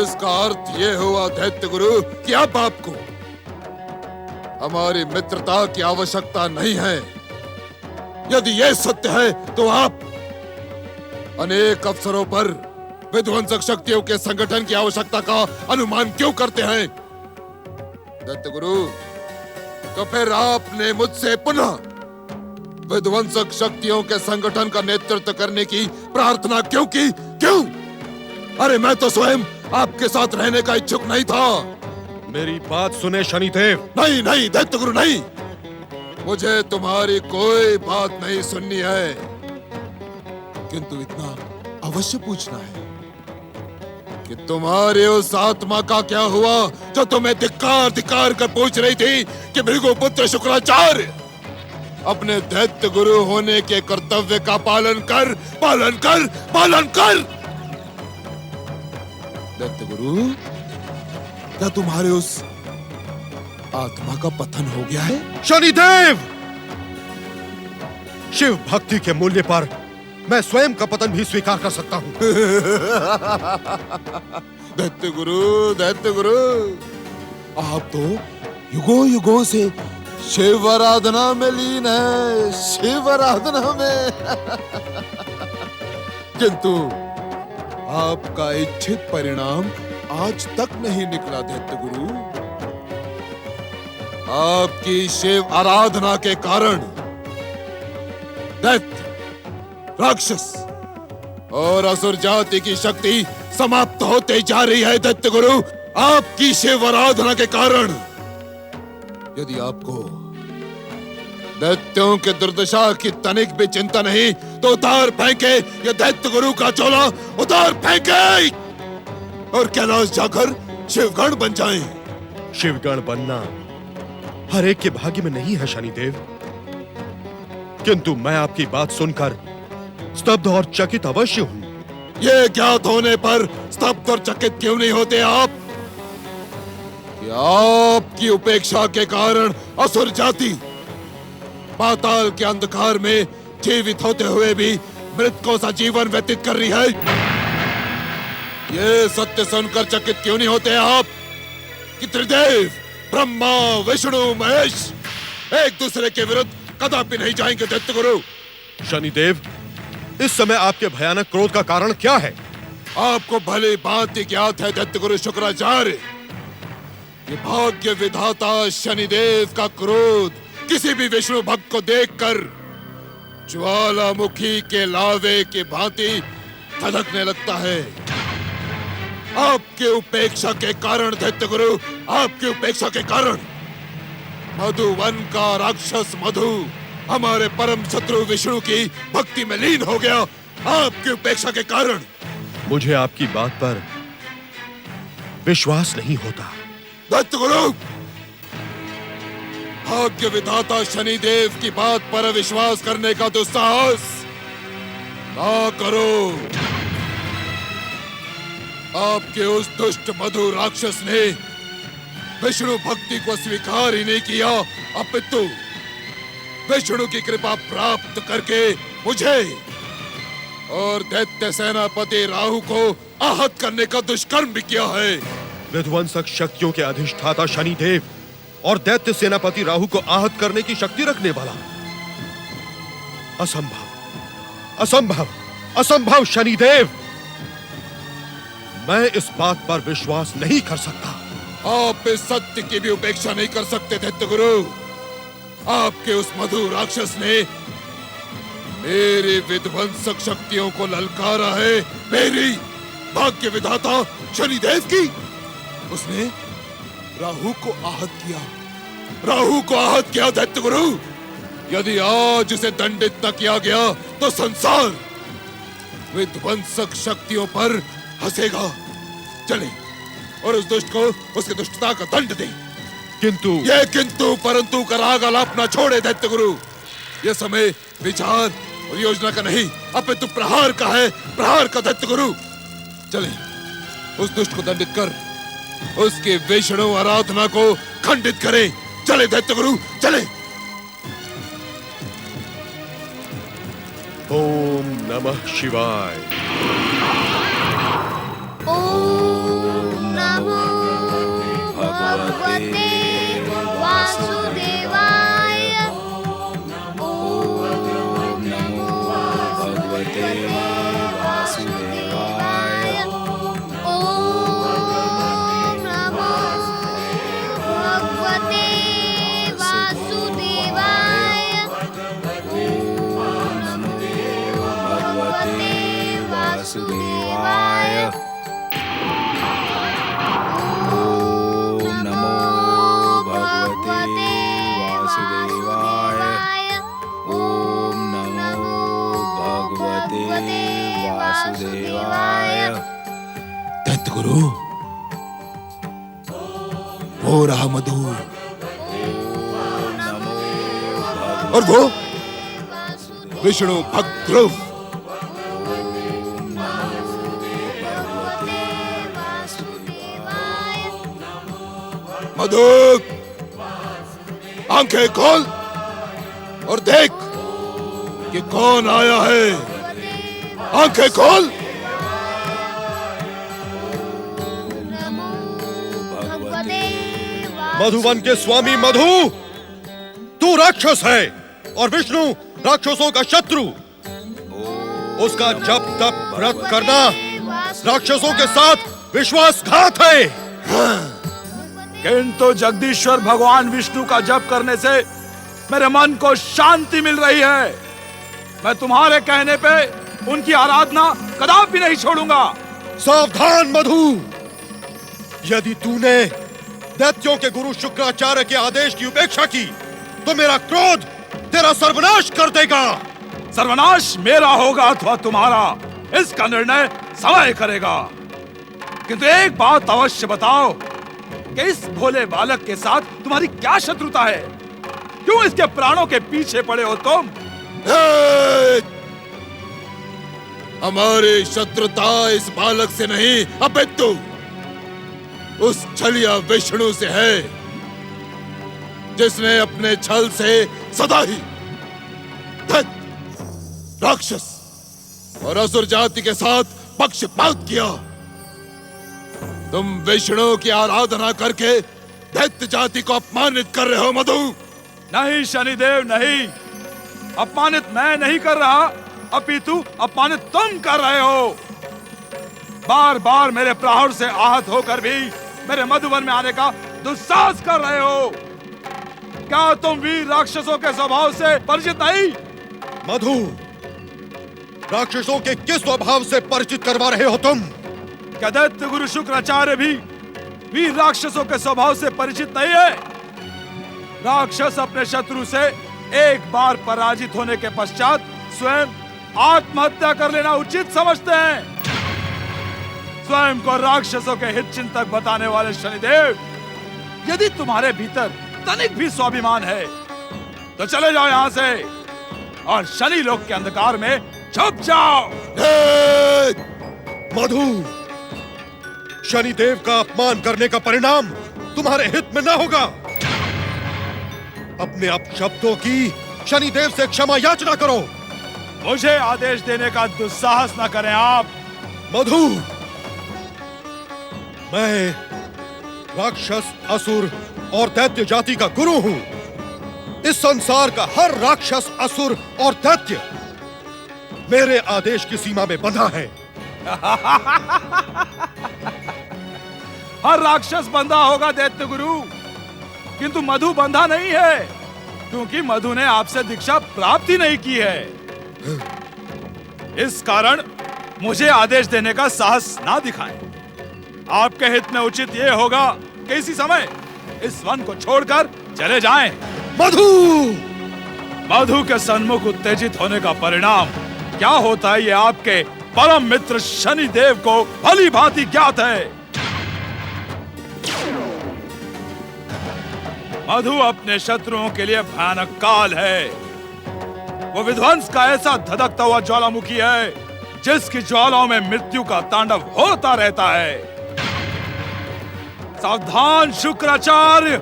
इसका अर्थ ये हुआ दैत्य गुरु कि अब आपको हमारी मित्रता की आवश्यकता नहीं है। यदि यह सत्य है तो आप अनेक अवसरों पर विध्वंसक शक्तियों के संगठन की आवश्यकता का अनुमान क्यों करते हैं? दैत्य गुरु, तो फिर आपने मुझसे पुनः विध्वंसक शक्तियों के संगठन का नेतृत्व करने की प्रार्थना क्यों की? क्यों? अरे मैं तो स्वयं आपके साथ रहने का इच्छुक नहीं था। मेरी बात सुने शनिदेव। नहीं नहीं दैत्य गुरु, नहीं, मुझे तुम्हारी कोई बात नहीं सुननी है, किंतु इतना अवश्य पूछना है कि तुम्हारे उस आत्मा का क्या हुआ जो तुम्हें धिक्कार धिक्कार कर पूछ रही थी कि भृगुपुत्र शुक्राचार्य अपने दैत्य गुरु होने के कर्तव्य का पालन कर, पालन कर, पालन कर। दैत्य गुरु, क्या तुम्हारे उस आत्मा का पतन हो गया है? शनिदेव, शिव भक्ति के मूल्य पर मैं स्वयं का पतन भी स्वीकार कर सकता हूं। दैत्य गुरु, दैत्य गुरु, आप तो युगों युगों से शिव आराधना में लीन है, शिव आराधना में। किंतु आपका इच्छित परिणाम आज तक नहीं निकला दैत्य गुरु। आपकी शिव आराधना के कारण दैत्य, राक्षस और असुर जाति की शक्ति समाप्त होते जा रही है। दैत्य गुरु, आपकी शिव आराधना के कारण यदि आपको दैत्यों के दुर्दशा की तनिक भी चिंता नहीं तो उतार फेंके ये दैत्य गुरु का चोला, उतार फेंके और कैलाश जाकर शिवगण बन जाएं। शिवगण बनना हर एक के भाग्य में नहीं है शनिदेव, किंतु मैं आपकी बात सुनकर स्तब्ध और चकित अवश्य हूं। ये ज्ञात होने पर स्तब्ध और चकित क्यों नहीं होते आप कि आपकी उपेक्षा के कारण असुर जाति पाताल के अंधकार में जीवित होते हुए भी मृतकों सा जीवन व्यतीत कर रही है। ये सत्य सुनकर चकित क्यों नहीं होते आप कि त्रिदेव ब्रह्मा, विष्णु, महेश एक दूसरे के विरुद्ध कदापि नहीं जाएंगे। दैत्य गुरु, शनिदेव, इस समय आपके भयानक क्रोध का कारण क्या है? आपको भली भांति ज्ञात है दैत्य गुरु शुक्राचार्य, ये भाग्य विधाता शनिदेव का क्रोध किसी भी विष्णु भक्त को देखकर ज्वालामुखी के लावे की भांति धधकने लगता है। आपके उपेक्षा के कारण दैत्य गुरु, आपकी उपेक्षा के कारण मधुवन का राक्षस मधु हमारे परम शत्रु विष्णु की भक्ति में लीन हो गया। आपकी उपेक्षा के कारण मुझे आपकी बात पर विश्वास नहीं होता। दैत्य गुरु, भाग्य विधाता शनिदेव की बात पर विश्वास करने का दुस्साहस ना करो। आपके उस दुष्ट मधु राक्षस ने विष्णु भक्ति को स्वीकार ही नहीं किया, अपितु विष्णु की कृपा प्राप्त करके मुझे और दैत्य सेनापति राहु को आहत करने का दुष्कर्म भी किया है। विध्वंसक शक्तियों के अधिष्ठाता शनिदेव और दैत्य सेनापति राहु को आहत करने की शक्ति रखने वाला, असंभव, असंभव, असंभव शनिदेव, मैं इस बात पर विश्वास नहीं कर सकता। आप इस सत्य की भी उपेक्षा नहीं कर सकते दैत्य गुरु। आपके उस मधु राक्षस ने मेरी विध्वंसक शक्तियों को ललकारा है, मेरी भाग्य विधाता शनिदेव की। उसने राहु को आहत किया, राहु को आहत किया दैत्य गुरु। यदि आज उसे दंडित न किया गया तो संसार विध्वंसक शक्तियों पर हंसेगा। चले और उस दुष्ट को उसकी दुष्टता का दंड दे। किंतु ये किंतु परंतु का राग आलाप न छोड़े दैत्य गुरु। ये समय विचार और योजना का नहीं, अपितु प्रहार का है, प्रहार का दैत्य गुरु। चले उस दुष्ट को दंडित कर उसकी विष्णु आराधना को खंडित करें। चले दैत्य गुरु, चले। ओम नमः शिवाय। ओम नमो भगवते वासुदेवाय। ओम नमो भगवते वासुदेवाय। ओम नमो भगवते वासुदेवाय। ओम नमो भगवते वासुदेवाय। दैत्य गुरु, वो रहा मधु और वो विष्णु भक्त ध्रुव। मधु, आंखें खोल और देख कि कौन आया है। आंखें खोल। मधुवन के स्वामी मधु, तू राक्षस है और विष्णु राक्षसों का शत्रु। उसका जप तप व्रत करना राक्षसों के साथ विश्वासघात है। किंतु जगदीश्वर भगवान विष्णु का जप करने से मेरे मन को शांति मिल रही है। मैं तुम्हारे कहने पे उनकी आराधना कदापि नहीं छोड़ूंगा। सावधान मधु, यदि तूने दैत्यों के गुरु शुक्राचार्य के आदेश की उपेक्षा की तो मेरा क्रोध तेरा सर्वनाश कर देगा। सर्वनाश मेरा होगा अथवा तुम्हारा, इसका निर्णय समय करेगा। किंतु एक बात अवश्य बताओ कि इस भोले बालक के साथ तुम्हारी क्या शत्रुता है? क्यों इसके प्राणों के पीछे पड़े हो तुम? हमारी शत्रुता इस बालक से नहीं अपितु उस छलिया विष्णु से है, जिसने अपने छल से सदा ही दैत्य, राक्षस और असुर जाति के साथ पक्षपात किया। तुम विष्णु की आराधना करके दैत्य जाति को अपमानित कर रहे हो मधु। नहीं शनिदेव, नहीं। अपमानित मैं नहीं कर रहा, अपितु अपमानित तुम कर रहे हो। बार बार मेरे प्रहार से आहत होकर भी मेरे मधुवन में आने का दुस्साहस कर रहे हो। क्या तुम वीर राक्षसों के स्वभाव से परिचित नहीं? मधु, राक्षसों के किस स्वभाव से परिचित करवा रहे हो तुम? क्या दैत्य गुरु शुक्राचार्य भी वीर राक्षसों के स्वभाव से परिचित नहीं है? राक्षस अपने शत्रु से एक बार पराजित होने के पश्चात स्वयं आत्महत्या कर लेना उचित समझते हैं। स्वयं को राक्षसों के हित चिंतक बताने वाले शनिदेव, यदि तुम्हारे भीतर तनिक भी स्वाभिमान है तो चले जाओ यहां से और शनि लोक के अंधकार में छुप जाओ। मधु, शनिदेव का अपमान करने का परिणाम तुम्हारे हित में न होगा। अपने अपशब्दों की शनिदेव से क्षमा याचना करो। मुझे आदेश देने का दुस्साहस न करें आप। मधु, मैं राक्षस, असुर और दैत्य जाति का गुरु हूं। इस संसार का हर राक्षस, असुर और दैत्य मेरे आदेश की सीमा में बंधा है। हर राक्षस बंधा होगा दैत्य गुरु, किंतु मधु बंधा नहीं है, क्योंकि मधु ने आपसे दीक्षा प्राप्त ही नहीं की है। इस कारण मुझे आदेश देने का साहस ना दिखाएं। आपके हित में उचित यह होगा कि इसी समय इस वन को छोड़कर चले जाएं। मधु! मधु के सन्मुख उत्तेजित होने का परिणाम क्या होता है, ये आपके परम मित्र शनिदेव को भली भांति ज्ञात है। मधु अपने शत्रुओं के लिए भयानक काल है। वो विध्वंस का ऐसा धधकता हुआ ज्वालामुखी है जिसकी ज्वालाओं में मृत्यु का तांडव होता रहता है। सावधान शुक्राचार्य,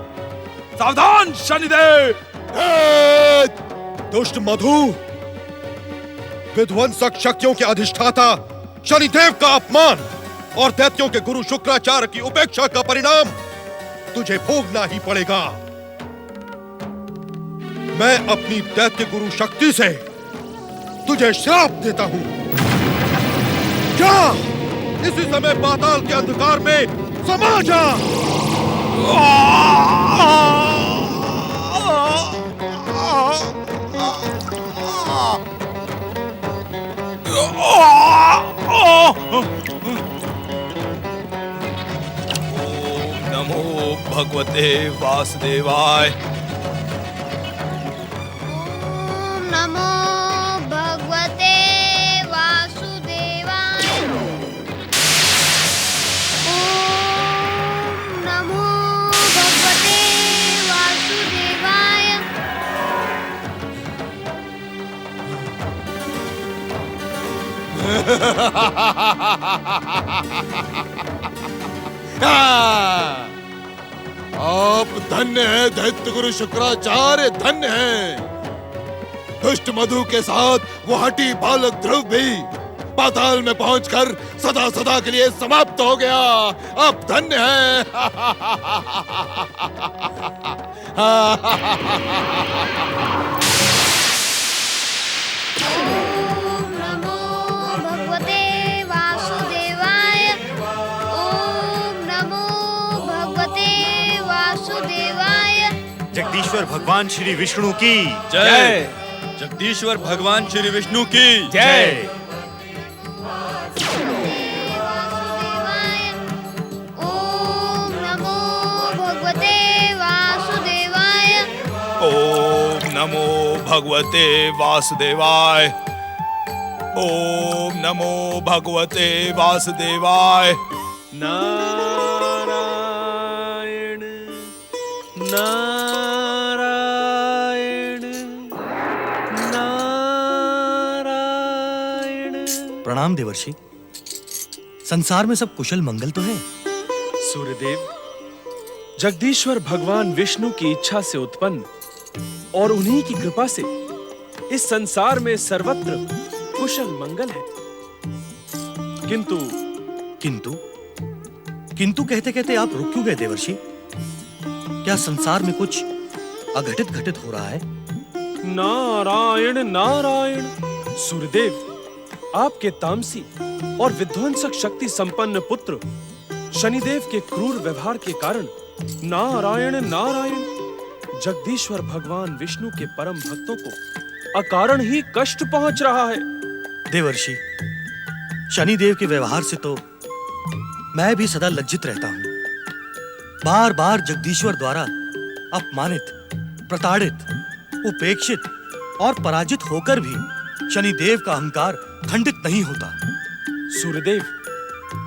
सावधान शनिदेव। दुष्ट मधु! विध्वंसक शक्तियों के अधिष्ठाता शनिदेव का अपमान और दैत्यों के गुरु शुक्राचार्य की उपेक्षा का परिणाम तुझे भोगना ही पड़ेगा। मैं अपनी दैत्य गुरु शक्ति से तुझे श्राप देता हूं। जा, इसी समय पाताल के अंधकार में समा जा। नमो भगवते वासुदेवाय। ओम नमो भगवते वासुदेवाय। ओम नमो भगवते वासुदेवाय। आप धन्य हैं दैत्य गुरु शुक्राचार्य, धन्य हैं। दुष्ट मधु के साथ वो हठी बालक ध्रुव भी पाताल में पहुंचकर सदा सदा के लिए समाप्त हो गया। आप धन्य हैं। ओम नमो भगवते वासुदेवाय। ओम नमो भगवते वासुदेवाय। जगदीश्वर भगवान श्री विष्णु की जय। जगदीश्वर भगवान श्री विष्णु की जय। वासुदेवाय। ओम नमो भगवते वासुदेवाय। ओम नमो भगवते वासुदेवाय। ओम नमो भगवते वासुदेवाय। नारायण नारायण नारायण। प्रणाम देवर्षि। संसार में सब कुशल मंगल तो है? सूर्यदेव, जगदीश्वर भगवान विष्णु की इच्छा से उत्पन्न और उन्हीं की कृपा से इस संसार में सर्वत्र कुशल मंगल है। किंतु किंतु किंतु कहते कहते आप रुक क्यों गए देवर्षि? क्या संसार में कुछ अघटित घटित हो रहा है? नारायण नारायण। सूर्यदेव, आपके तामसी और विध्वंसक शक्ति संपन्न पुत्र शनिदेव के क्रूर व्यवहार के कारण नारायण नारायण जगदीश्वर भगवान विष्णु के परम भक्तों को अकारण ही कष्ट पहुंच रहा है। देवर्षि, शनिदेव के व्यवहार से तो मैं भी सदा लज्जित रहता हूं। बार बार जगदीश्वर द्वारा अपमानित, प्रताड़ित, उपेक्षित और पराजित होकर भी शनिदेव का अहंकार खंडित नहीं होता। सूर्यदेव,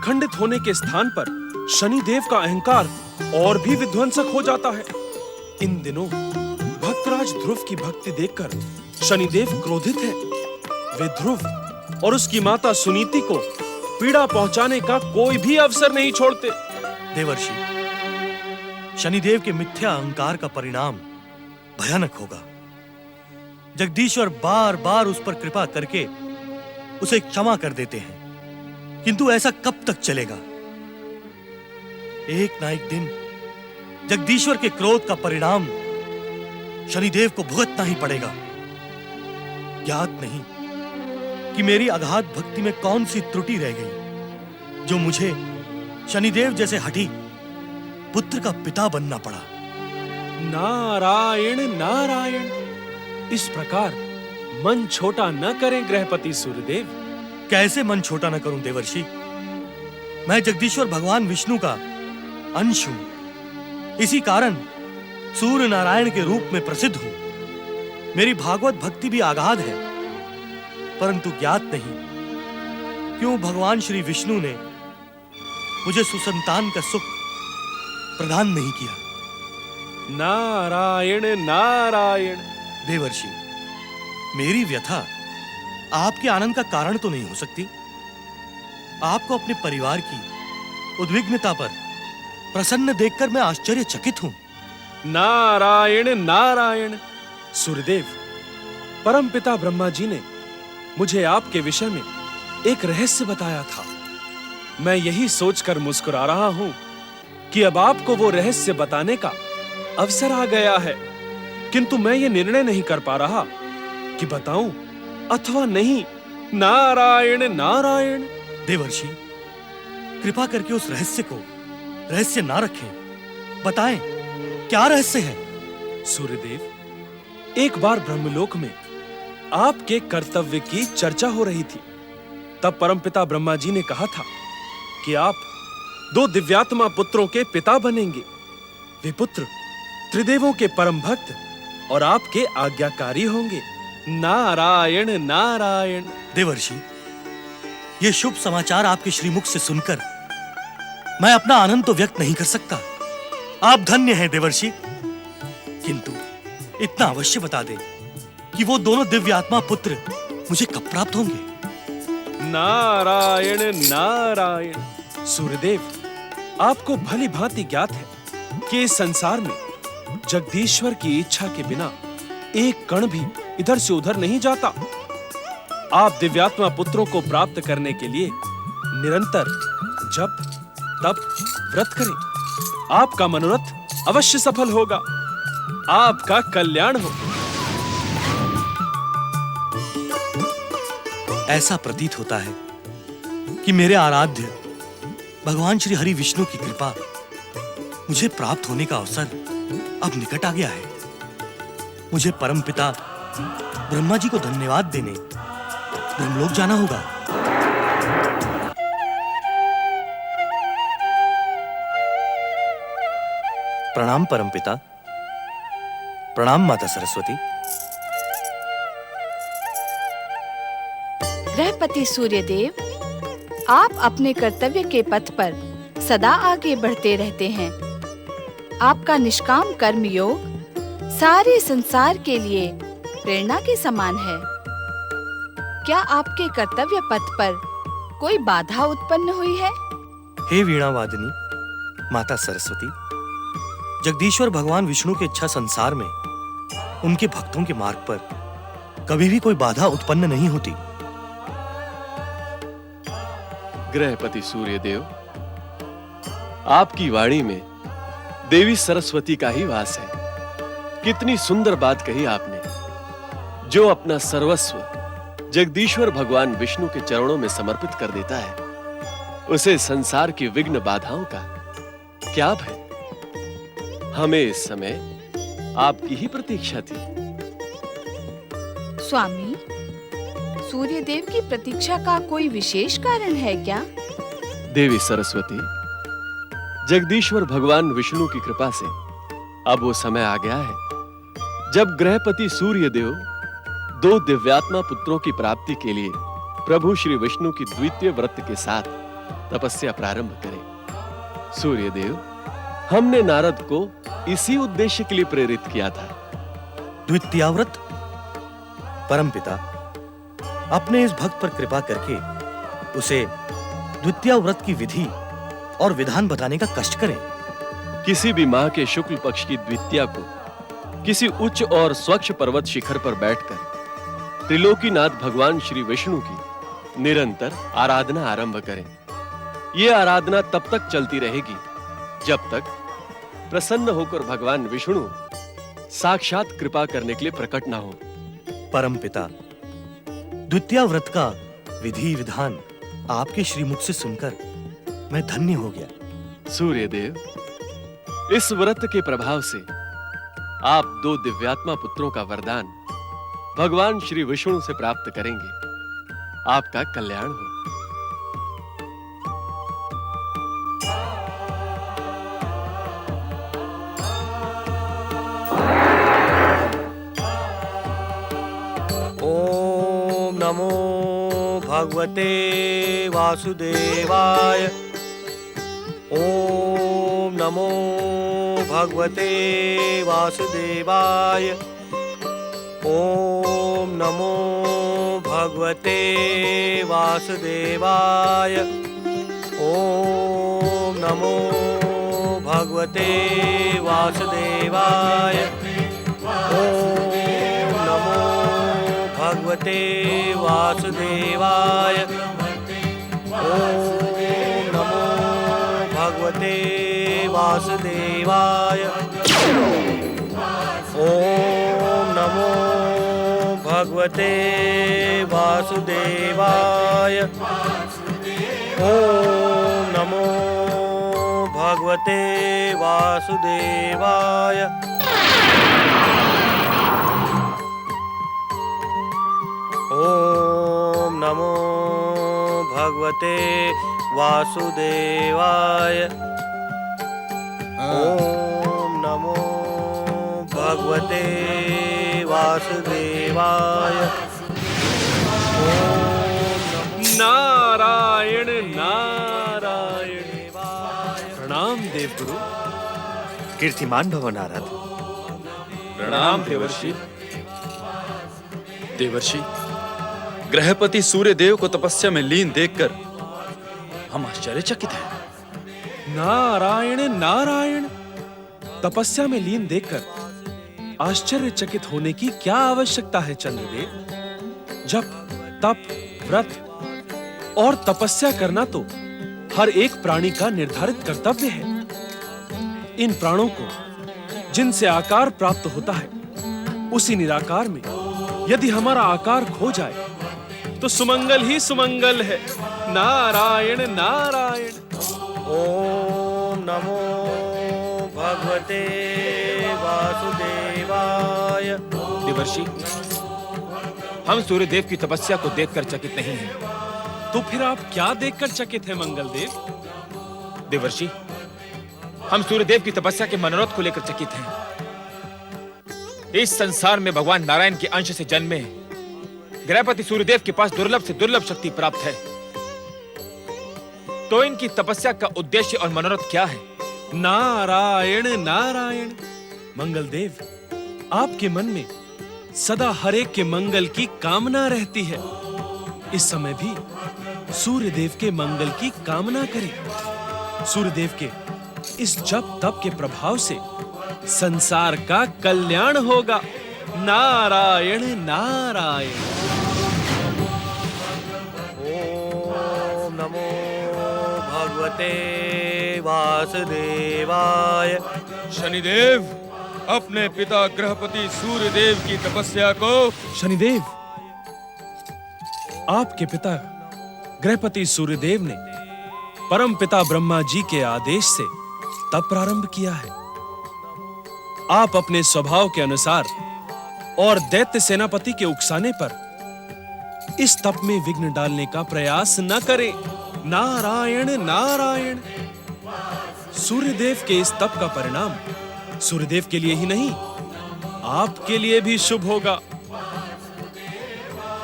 खंडित होने के स्थान पर शनिदेव का अहंकार और भी विध्वंसक हो जाता है। इन दिनों भक्तराज ध्रुव की भक्ति देखकर शनिदेव क्रोधित है। वे ध्रुव और उसकी माता सुनीति को पीड़ा पहुंचाने का कोई भी अवसर नहीं छोड़ते। देवर्षि, शनिदेव के मिथ्या अहंकार का परिणाम भयानक होगा। जगदीश्वर बार बार उस पर कृपा करके उसे क्षमा कर देते हैं, किंतु ऐसा कब तक चलेगा? एक ना एक दिन जगदीश्वर के क्रोध का परिणाम शनिदेव को भुगतना ही पड़ेगा। ज्ञात नहीं कि मेरी अगाध भक्ति में कौन सी त्रुटि रह गई जो मुझे शनिदेव जैसे हठी पुत्र का पिता बनना पड़ा। नारायण नारायण। इस प्रकार मन छोटा न करें गृहपति सूर्यदेव। कैसे मन छोटा न करूं देवर्षि? मैं जगदीश्वर भगवान विष्णु का अंश हूं, इसी कारण सूर्य नारायण के रूप में प्रसिद्ध हूं। मेरी भागवत भक्ति भी आगाध है, परंतु ज्ञात नहीं क्यों भगवान श्री विष्णु ने मुझे सुसंतान का सुख प्रदान नहीं किया। नारायण नारायण। देवर्षि, मेरी व्यथा आपके आनंद का कारण तो नहीं हो सकती। आपको अपने परिवार की उद्विग्नता पर प्रसन्न देखकर मैं आश्चर्यचकित हूं। नारायण नारायण। सूर्यदेव, परमपिता ब्रह्मा जी ने मुझे आपके विषय में एक रहस्य बताया था। मैं यही सोचकर मुस्कुरा रहा हूं कि अब आपको वो रहस्य बताने का अवसर आ गया है, किंतु मैं ये निर्णय नहीं कर पा रहा कि बताऊं अथवा नहीं। नारायण नारायण। देवर्षि, कृपा करके उस रहस्य को रहस्य ना रखें। बताएं, क्या रहस्य है? सूर्यदेव, एक बार ब्रह्मलोक में आपके कर्तव्य की चर्चा हो रही थी। तब परमपिता ब्रह्मा जी ने कहा था कि आप 2 दिव्यात्मा पुत्रों के पिता बनेंगे। वे पुत्र त्रिदेवों के परम भक्त और आपके आज्ञाकारी होंगे। नारायण नारायण। देवर्षि, यह शुभ समाचार आपके श्रीमुख से सुनकर मैं अपना आनंद तो व्यक्त नहीं कर सकता। आप धन्य हैं देवर्षि, किंतु इतना अवश्य बता दें कि वो दोनों दिव्य आत्मा पुत्र मुझे कब प्राप्त होंगे? नारायण नारायण। सूर्यदेव, आपको भली भांति ज्ञात है कि इस संसार में जगदीश्वर की इच्छा के बिना एक कण भी इधर से उधर नहीं जाता। आप दिव्यात्मा पुत्रों को प्राप्त करने के लिए निरंतर जप तप व्रत करें। आपका मनोरथ अवश्य सफल होगा। आपका कल्याण हो। ऐसा प्रतीत होता है कि मेरे आराध्य भगवान श्री हरि विष्णु की कृपा मुझे प्राप्त होने का अवसर अब निकट आ गया है। मुझे परमपिता ब्रह्मा जी को धन्यवाद देने ब्रह्मलोक जाना होगा। प्रणाम परमपिता। प्रणाम माता सरस्वती। गृहपति सूर्यदेव, आप अपने कर्तव्य के पथ पर सदा आगे बढ़ते रहते हैं। आपका निष्काम कर्म योग सारे संसार के लिए प्रेरणा के समान है। क्या आपके कर्तव्य पथ पर कोई बाधा उत्पन्न हुई है? हे वीणा वादिनी माता सरस्वती, जगदीश्वर भगवान विष्णु की इच्छा संसार में उनके भक्तों के मार्ग पर कभी भी कोई बाधा उत्पन्न नहीं होती। गृहपति सूर्यदेव, आपकी वाणी में देवी सरस्वती का ही वास है। कितनी सुंदर बात कही आपने। जो अपना सर्वस्व जगदीश्वर भगवान विष्णु के चरणों में समर्पित कर देता है, उसे संसार की विघ्न बाधाओं का क्या भय। हमें इस समय आपकी ही प्रतीक्षा थी। स्वामी, सूर्यदेव की प्रतीक्षा का कोई विशेष कारण है क्या? देवी सरस्वती, जगदीश्वर भगवान विष्णु की कृपा से अब वो समय आ गया है जब गृहपति सूर्यदेव 2 दिव्यात्मा पुत्रों की प्राप्ति के लिए प्रभु श्री विष्णु की द्वितीय व्रत के साथ तपस्या प्रारंभ करें। सूर्यदेव, हमने नारद को इसी उद्देश्य के लिए प्रेरित किया था। द्वितीय व्रत? परमपिता, अपने इस भक्त पर कृपा करके उसे द्वितीय व्रत की विधि और विधान बताने का कष्ट करें। किसी भी माह के शुक्ल पक्ष की द्वितीया को किसी उच्च और स्वच्छ पर्वत शिखर पर बैठकर त्रिलोकीनाथ भगवान श्री विष्णु की निरंतर आराधना आरंभ करें। यह आराधना तब तक चलती रहेगी जब तक प्रसन्न होकर भगवान विष्णु साक्षात कृपा करने के लिए प्रकट ना हो। परमपिता, द्वितीय व्रत का विधि विधान आपके श्रीमुख से सुनकर मैं धन्य हो गया। सूर्यदेव, इस व्रत के प्रभाव से आप 2 दिव्यात्मा पुत्रों का वरदान भगवान श्री विष्णु से प्राप्त करेंगे। आपका कल्याण हो। नमो भगवते वासुदेवाय। ओम नमो भगवते वासुदेवाय। ओम नमो भगवते वासुदेवाय। ओम नमो भगवते वासुदेवाय। ओम नमो भगवते वासुदेवाय। ओम नमो भगवते वासुदेवाय। ओम नमो भगवते वासुदेवाय। ओम नमो भगवते वासुदेवाय। ओम नमो भगवते वासुदेवाय। ओम नमो भगवते वासुदेवाय। नारायण नारायण। प्रणाम देवगुरु। कीर्तिमान भव नारद। प्रणाम देवर्षि। देवर्षि, ग्रहपति सूर्यदेव को तपस्या में लीन देखकर हम आश्चर्यचकित हैं। नारायण नारायण। तपस्या में लीन देखकर आश्चर्यचकित होने की क्या आवश्यकता है चंद्रदेव? जप, तप, व्रत और तपस्या करना तो हर एक प्राणी का निर्धारित कर्तव्य है। इन प्राणों को जिनसे आकार प्राप्त होता है, उसी निराकार में यदि हमारा आकार खो जाए तो सुमंगल ही सुमंगल है। नारायण नारायण। ओम नमो भगवते वासुदेवाय। देवर्षि, हम सूर्यदेव की तपस्या को देखकर चकित नहीं हैं। तो फिर आप क्या देखकर चकित हैं मंगलदेव? देवर्षि, हम सूर्यदेव की तपस्या के मनोरथ को लेकर चकित हैं। इस संसार में भगवान नारायण के अंश से जन्मे ग्रहपति सूर्यदेव के पास दुर्लभ से दुर्लभ शक्ति प्राप्त है। तो इनकी तपस्या का उद्देश्य और मनोरथ क्या है? नारायण नारायण। मंगलदेव, आपके मन में सदा हर एक के मंगल की कामना रहती है। इस समय भी सूर्यदेव के मंगल की कामना करें। सूर्यदेव के इस जप तप के प्रभाव से संसार का कल्याण होगा। नारायण नारायण। ओम नमो भगवते वासुदेवाय। शनिदेव, अपने पिता ग्रहपति सूर्यदेव की तपस्या को। शनिदेव, आपके पिता ग्रहपति सूर्यदेव ने परम पिता ब्रह्मा जी के आदेश से तप प्रारंभ किया है। आप अपने स्वभाव के अनुसार और दैत्य सेनापति के उकसाने पर इस तप में विघ्न डालने का प्रयास न करें। नारायण नारायण। सूर्यदेव के इस तप का परिणाम सूर्यदेव के लिए ही नहीं, आपके लिए भी शुभ होगा।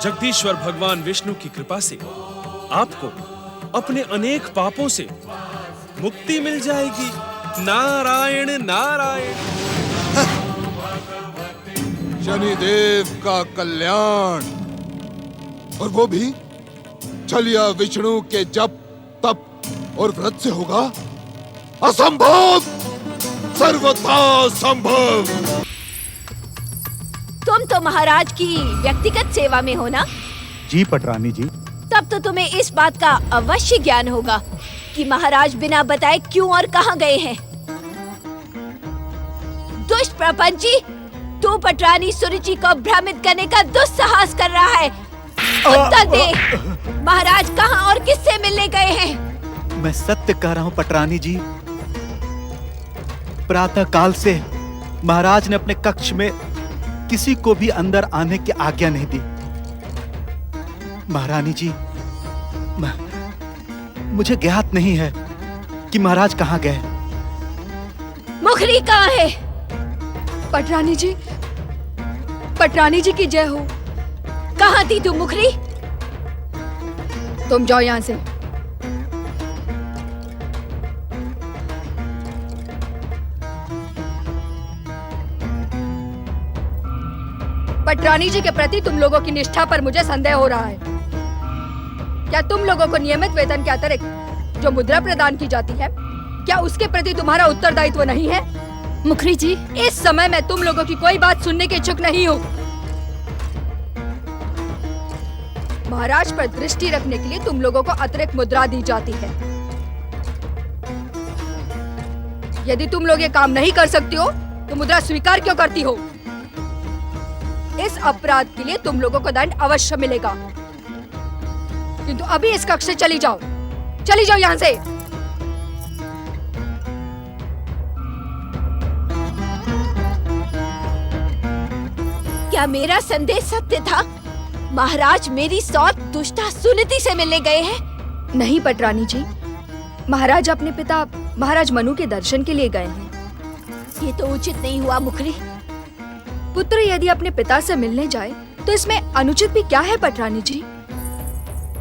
जगदीश्वर भगवान विष्णु की कृपा से आपको अपने अनेक पापों से मुक्ति मिल जाएगी। नारायण नारायण। शनिदेव का कल्याण, और वो भी छलिया विष्णु के जप तप और व्रत से होगा? असंभव, सर्वथा संभव। तुम तो महाराज की व्यक्तिगत सेवा में हो ना? जी पटरानी जी। तब तो तुम्हें इस बात का अवश्य ज्ञान होगा कि महाराज बिना बताए क्यों और कहां गए हैं। दुष्ट प्रपंची, तू पटरानी सुरुचि को भ्रमित करने का दुस्साहस कर रहा है। उत्तर दे, महाराज कहां और किससे मिलने गए हैं? मैं सत्य कह रहा हूँ पटरानी जी। प्रातः काल से महाराज ने अपने कक्ष में किसी को भी अंदर आने की आज्ञा नहीं दी। महारानी जी, मुझे ज्ञात नहीं है कि महाराज कहाँ गए। मुखरी कहाँ है? पटरानी जी की जय हो। कहाँ थी तू मुखरी? तुम जाओ यहाँ से। पटरानी जी के प्रति तुम लोगों की निष्ठा पर मुझे संदेह हो रहा है। क्या तुम लोगों को नियमित वेतन के अतिरिक्त जो मुद्रा प्रदान की जाती है, क्या उसके प्रति तुम्हारा उत्तरदायित्व नहीं है? मुखरी जी, इस समय मैं तुम लोगों की कोई बात सुनने के इच्छुक नहीं हूँ। महाराज पर दृष्टि रखने के लिए तुम लोगों को अतिरिक्त मुद्रा दी जाती है। यदि तुम लोग ये काम नहीं कर सकती हो तो मुद्रा स्वीकार क्यों करती हो? इस अपराध के लिए तुम लोगों को दंड अवश्य मिलेगा, किंतु अभी इस कक्ष से चली जाओ यहाँ से। क्या मेरा संदेश सत्य था? महाराज मेरी सौत दुष्टा सुनीति से मिलने गए हैं? नहीं पटरानी जी, महाराज अपने पिता महाराज मनु के दर्शन के लिए गए हैं। ये तो उचित नहीं हुआ मुखरी। पुत्र यदि अपने पिता से मिलने जाए तो इसमें अनुचित भी क्या है पटरानी जी?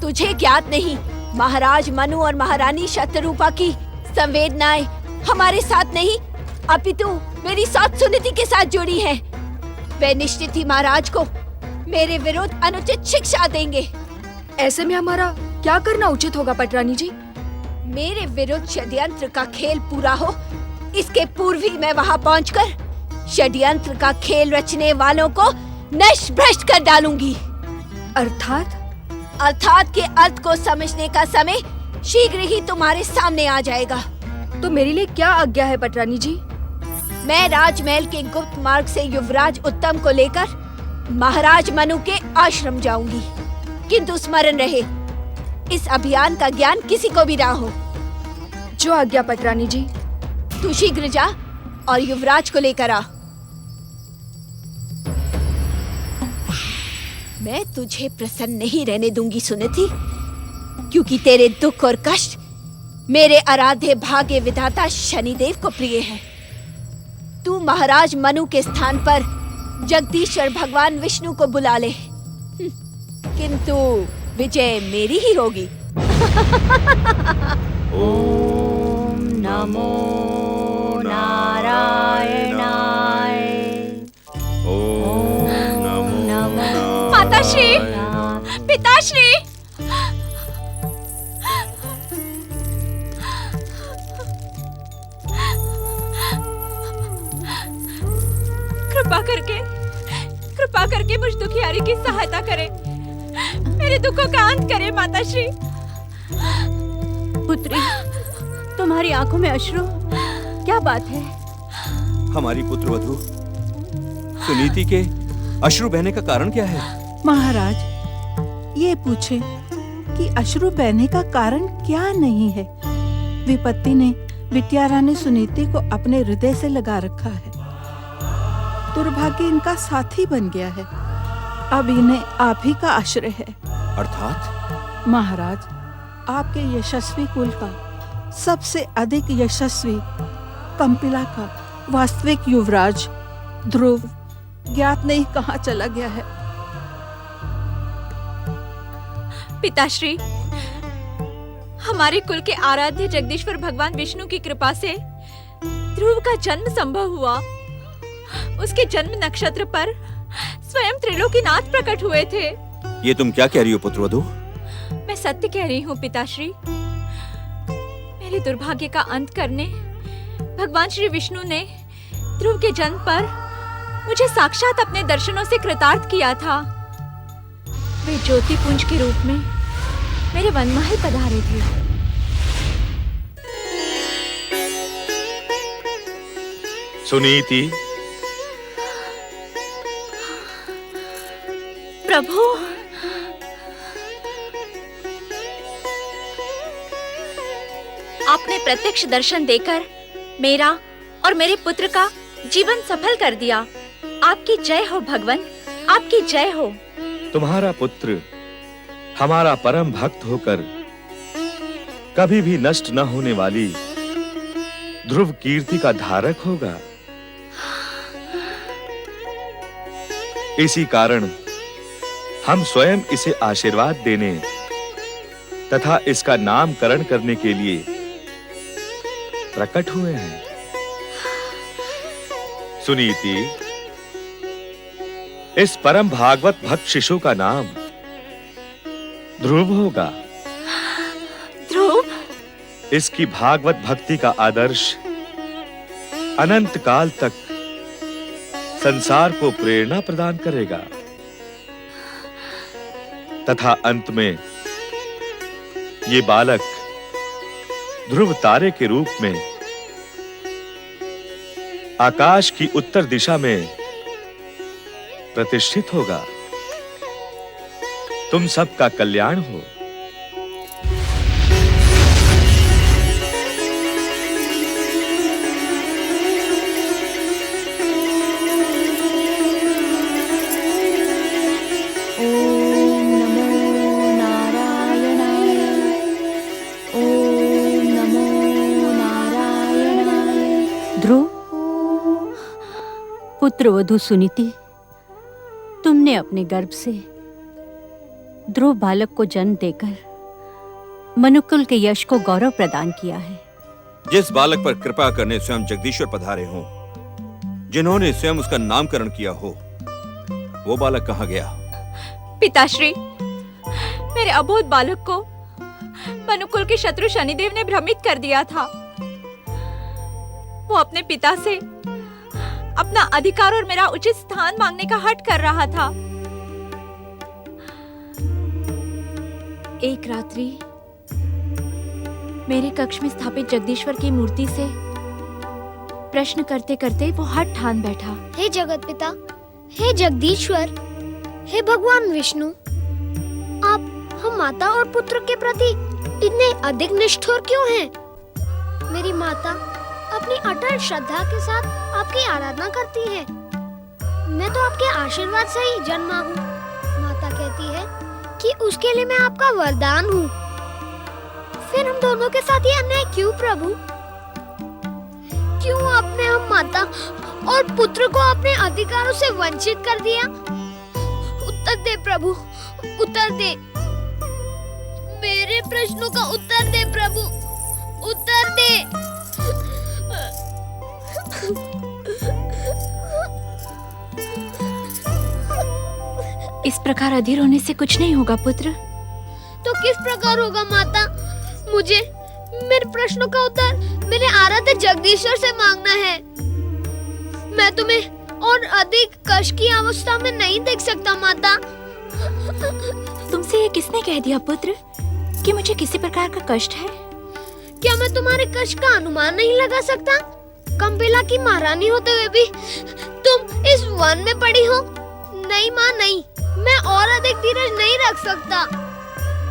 तुझे ज्ञात नहीं, महाराज मनु और महारानी शतरूपा की संवेदनाएं हमारे साथ नहीं अपितु मेरी सौत सुनीति के साथ जुड़ी है। वे निश्चित ही महाराज को मेरे विरुद्ध अनुचित शिक्षा देंगे। ऐसे में हमारा क्या करना उचित होगा पटरानी जी? मेरे विरुद्ध षड्यंत्र का खेल पूरा हो, इसके पूर्व ही मैं वहां पहुंचकर षड्यंत्र का खेल रचने वालों को नष्ट भ्रष्ट कर डालूंगी। अर्थात के अर्थ को समझने का समय शीघ्र ही तुम्हारे सामने आ जाएगा। तो मेरे लिए क्या आज्ञा है पटरानी जी? मैं राजमहल के गुप्त मार्ग से युवराज उत्तम को लेकर महाराज मनु के आश्रम जाऊंगी, किंतु स्मरण रहे इस अभियान का ज्ञान किसी को भी ना हो। जो आज्ञा पटरानी जी। तू शीघ्र जा और युवराज को लेकर आ। मैं तुझे प्रसन्न नहीं रहने दूंगी सुनीति, क्योंकि तेरे दुख और कष्ट मेरे आराध्य भाग्य विधाता शनिदेव को प्रिय है। तू महाराज मनु के स्थान पर जगदीश्वर भगवान विष्णु को बुला ले, किंतु विजय मेरी ही होगी। ओम नमो नारायणाय। ओम नमो माताश्री, पिताश्री, कृपा करके मुझ दुखियारी की सहायता करें, मेरे दुखों का अंत करें माताश्री। पुत्री, तुम्हारी आंखों में अश्रु, क्या बात है? हमारी पुत्रवधू सुनीति के अश्रु बहने का कारण क्या है? महाराज, ये पूछे कि अश्रु बहने का कारण क्या नहीं है। विपत्ति ने बिटिया रानी सुनीति को अपने हृदय से लगा रखा है। दुर्भाग्य इनका साथी बन गया है। अब इन्हें आप ही का आश्रय है। अर्थात? महाराज, आपके यशस्वी कुल का सबसे अधिक यशस्वी कंपिला का वास्तविक युवराज ध्रुव ज्ञात नहीं कहाँ चला गया है। पिताश्री, हमारे कुल के आराध्य जगदीश्वर भगवान विष्णु की कृपा से ध्रुव का जन्म संभव हुआ। उसके जन्म नक्षत्र पर स्वयं त्रिलोकीनाथ प्रकट हुए थे। ये तुम क्या कह रही हो पुत्रवधू? मैं सत्य कह रही हूँ पिताश्री। मेरे दुर्भाग्य का अंत करने भगवान श्री विष्णु ने ध्रुव के जन्म पर मुझे साक्षात अपने दर्शनों से कृतार्थ किया था। वे ज्योतिपुंज के रूप में मेरे वनमहल पधारे थे। सुनीति, प्रभु, आपने प्रत्यक्ष दर्शन देकर मेरा और मेरे पुत्र का जीवन सफल कर दिया। आपकी जय हो भगवान, आपकी जय हो। तुम्हारा पुत्र हमारा परम भक्त होकर कभी भी नष्ट न होने वाली ध्रुव कीर्ति का धारक होगा। इसी कारण हम स्वयं इसे आशीर्वाद देने तथा इसका नामकरण करने के लिए प्रकट हुए हैं। सुनीति, इस परम भागवत भक्त शिशु का नाम ध्रुव होगा। ध्रुव? इसकी भागवत भक्ति का आदर्श अनंत काल तक संसार को प्रेरणा प्रदान करेगा तथा अंत में ये बालक ध्रुव तारे के रूप में आकाश की उत्तर दिशा में प्रतिष्ठित होगा। तुम सबका कल्याण हो। पुत्र वधू सुनीति, तुमने अपने गर्भ से ध्रुव बालक को जन्म देकर मनुकुल के यश को गौरव प्रदान किया है। जिस बालक पर कृपा करने स्वयं जगदीश्वर पधारे हों, जिन्होंने स्वयं उसका नामकरण किया हो, वो बालक कहाँ गया? पिताश्री, मेरे अबोध बालक को मनुकुल के शत्रु शनिदेव ने भ्रमित कर दिया था। वो अपने पिता से अपना अधिकार और मेरा उचित स्थान मांगने का हठ कर रहा था। एक रात्रि मेरे कक्ष में स्थापित जगदीश्वर की मूर्ति से प्रश्न करते करते वो हठ ठान बैठा। हे जगत पिता, हे जगदीश्वर, हे भगवान विष्णु, आप हम माता और पुत्र के प्रति इतने अधिक निष्ठुर क्यों हैं? मेरी माता अपनी अटल श्रद्धा के साथ आपकी आराधना करती है। मैं तो आपके आशीर्वाद से ही जन्मा हूँ। माता कहती है कि उसके लिए मैं आपका वरदान हूँ। फिर हम दोनों के साथ ये अन्याय क्यों प्रभु? क्यों आपने हम माता और पुत्र को अपने अधिकारों से वंचित कर दिया? उत्तर दे प्रभु, उत्तर दे। मेरे प्रश्नों का उत्तर दे प्रभु, उत्तर दे। इस प्रकार अधीर होने से कुछ नहीं होगा पुत्र। तो किस प्रकार होगा माता? मुझे मेरे प्रश्नों का उत्तर मेरे आराध्य जगदीश्वर से मांगना है। मैं तुम्हें और अधिक कष्ट की अवस्था में नहीं देख सकता माता। तुमसे ये किसने कह दिया पुत्र कि मुझे किसी प्रकार का कष्ट है? क्या मैं तुम्हारे कष्ट का अनुमान नहीं लगा सकता? कंपिला की महारानी होते हुए भी तुम इस वन में पड़ी हो। नहीं माँ, नहीं, मैं और अधिक धीरज नहीं रख सकता।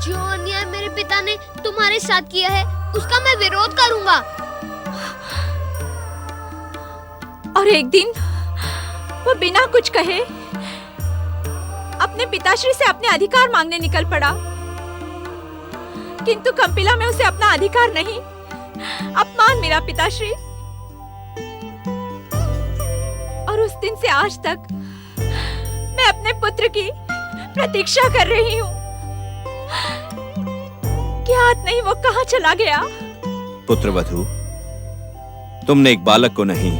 जो अन्याय मेरे पिता ने तुम्हारे साथ किया है उसका मैं विरोध करूंगा। और एक दिन वो बिना कुछ कहे अपने पिताश्री से अपने अधिकार मांगने निकल पड़ा, किंतु कंपिला में उसे अपना अधिकार नहीं, अपमान मिला पिताश्री। और उस दिन से आज तक मैं अपने पुत्र की प्रतीक्षा कर रही हूँ। ज्ञात नहीं वो कहाँ चला गया। पुत्रवधू, तुमने एक बालक को नहीं,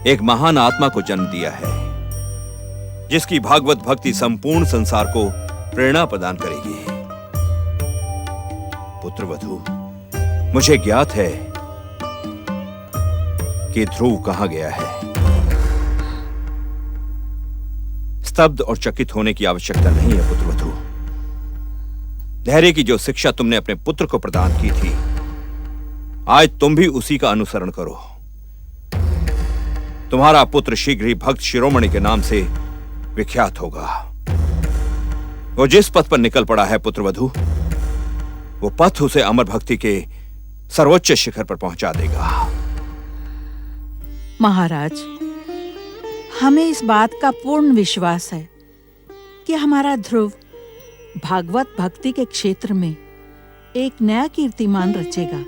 एक महान आत्मा को जन्म दिया है, जिसकी भागवत भक्ति संपूर्ण संसार को प्रेरणा प्रदान करेगी। पुत्रवधू, मुझे ज्ञात है कि ध्रुव कहाँ गया है। स्तब्ध और चकित होने की आवश्यकता नहीं है पुत्रवधू। धैर्य की जो शिक्षा तुमने अपने पुत्र को प्रदान की थी, आज तुम भी उसी का अनुसरण करो। तुम्हारा पुत्र शीघ्र ही भक्त शिरोमणि के नाम से विख्यात होगा। वो जिस पथ पर निकल पड़ा है पुत्रवधू, वो पथ उसे अमर भक्ति के सर्वोच्च शिखर पर पहुंचा देगा। महाराज, हमें इस बात का पूर्ण विश्वास है कि हमारा ध्रुव भागवत भक्ति के क्षेत्र में एक नया कीर्तिमान रचेगा।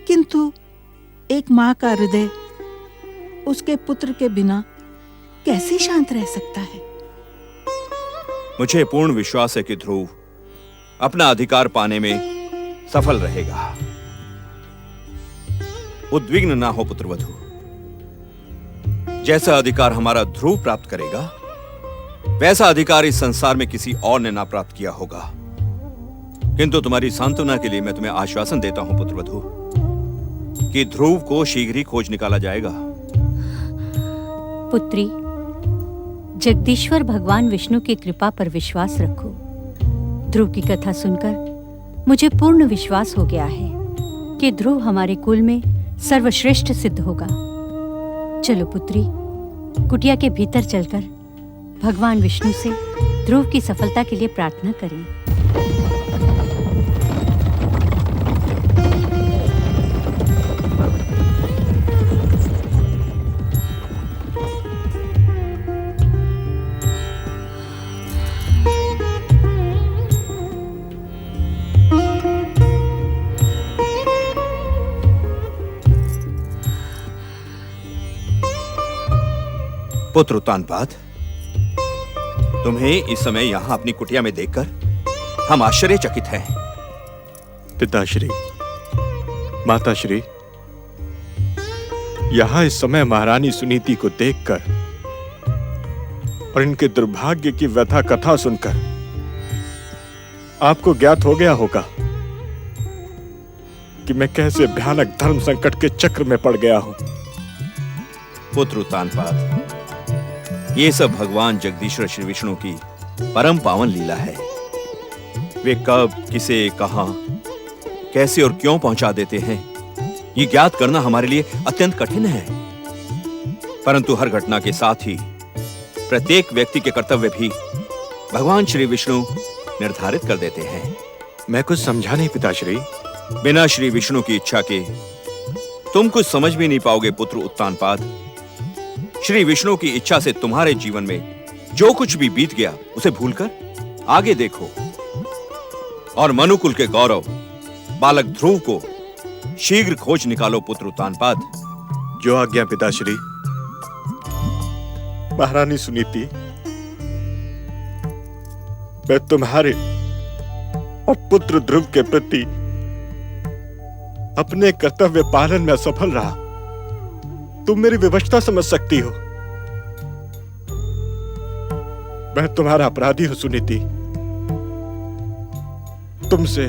किंतु एक माँ का हृदय उसके पुत्र के बिना कैसे शांत रह सकता है? मुझे पूर्ण विश्वास है कि ध्रुव अपना अधिकार पाने में सफल रहेगा। उद्विग्न ना हो पुत्रवधू। जैसा अधिकार हमारा ध्रुव प्राप्त करेगा, वैसा अधिकार इस संसार में किसी और ने ना प्राप्त किया होगा। किंतु तुम्हारी सांत्वना के लिए मैं तुम्हें आश्वासन देता हूं पुत्रवधू कि ध्रुव को शीघ्र ही खोज निकाला जाएगा। पुत्री, जगदीश्वर भगवान विष्णु की कृपा पर विश्वास रखो। ध्रुव की कथा सुनकर मुझे पूर्ण विश्वास हो गया है कि ध्रुव हमारे कुल में सर्वश्रेष्ठ सिद्ध होगा। चलो पुत्री, कुटिया के भीतर चलकर भगवान विष्णु से ध्रुव की सफलता के लिए प्रार्थना करें। पुत्र उत्तानपाद, तुम्हें इस समय यहां अपनी कुटिया में देखकर हम आश्चर्यचकित हैं। पिताश्री, माताश्री, यहां इस समय महारानी सुनीति को देखकर और इनके दुर्भाग्य की व्यथा कथा सुनकर आपको ज्ञात हो गया होगा कि मैं कैसे भयानक धर्म संकट के चक्र में पड़ गया हूं। पुत्र उत्तानपाद, ये सब भगवान जगदीश्वर श्री विष्णु की परम पावन लीला है। वे कब, किसे, कहां, कैसे और क्यों पहुंचा देते हैं, ये ज्ञात करना हमारे लिए अत्यंत कठिन है। परंतु हर घटना के साथ ही प्रत्येक व्यक्ति के कर्तव्य भी भगवान श्री विष्णु निर्धारित कर देते हैं। मैं कुछ समझा नहीं पिताश्री। बिना श्री विष्णु की इच्छा के तुम कुछ समझ भी नहीं पाओगे पुत्र उत्तानपाद। श्री विष्णु की इच्छा से तुम्हारे जीवन में जो कुछ भी बीत गया उसे भूलकर आगे देखो और मनुकुल के गौरव बालक ध्रुव को शीघ्र खोज निकालो पुत्र उत्तानपाद। जो आज्ञा पिताश्री। महारानी सुनीति, मैं तुम्हारे और पुत्र ध्रुव के प्रति अपने कर्तव्य पालन में असफल रहा। तुम मेरी विवशता समझ सकती हो। मैं तुम्हारा अपराधी हूं सुनीति। तुमसे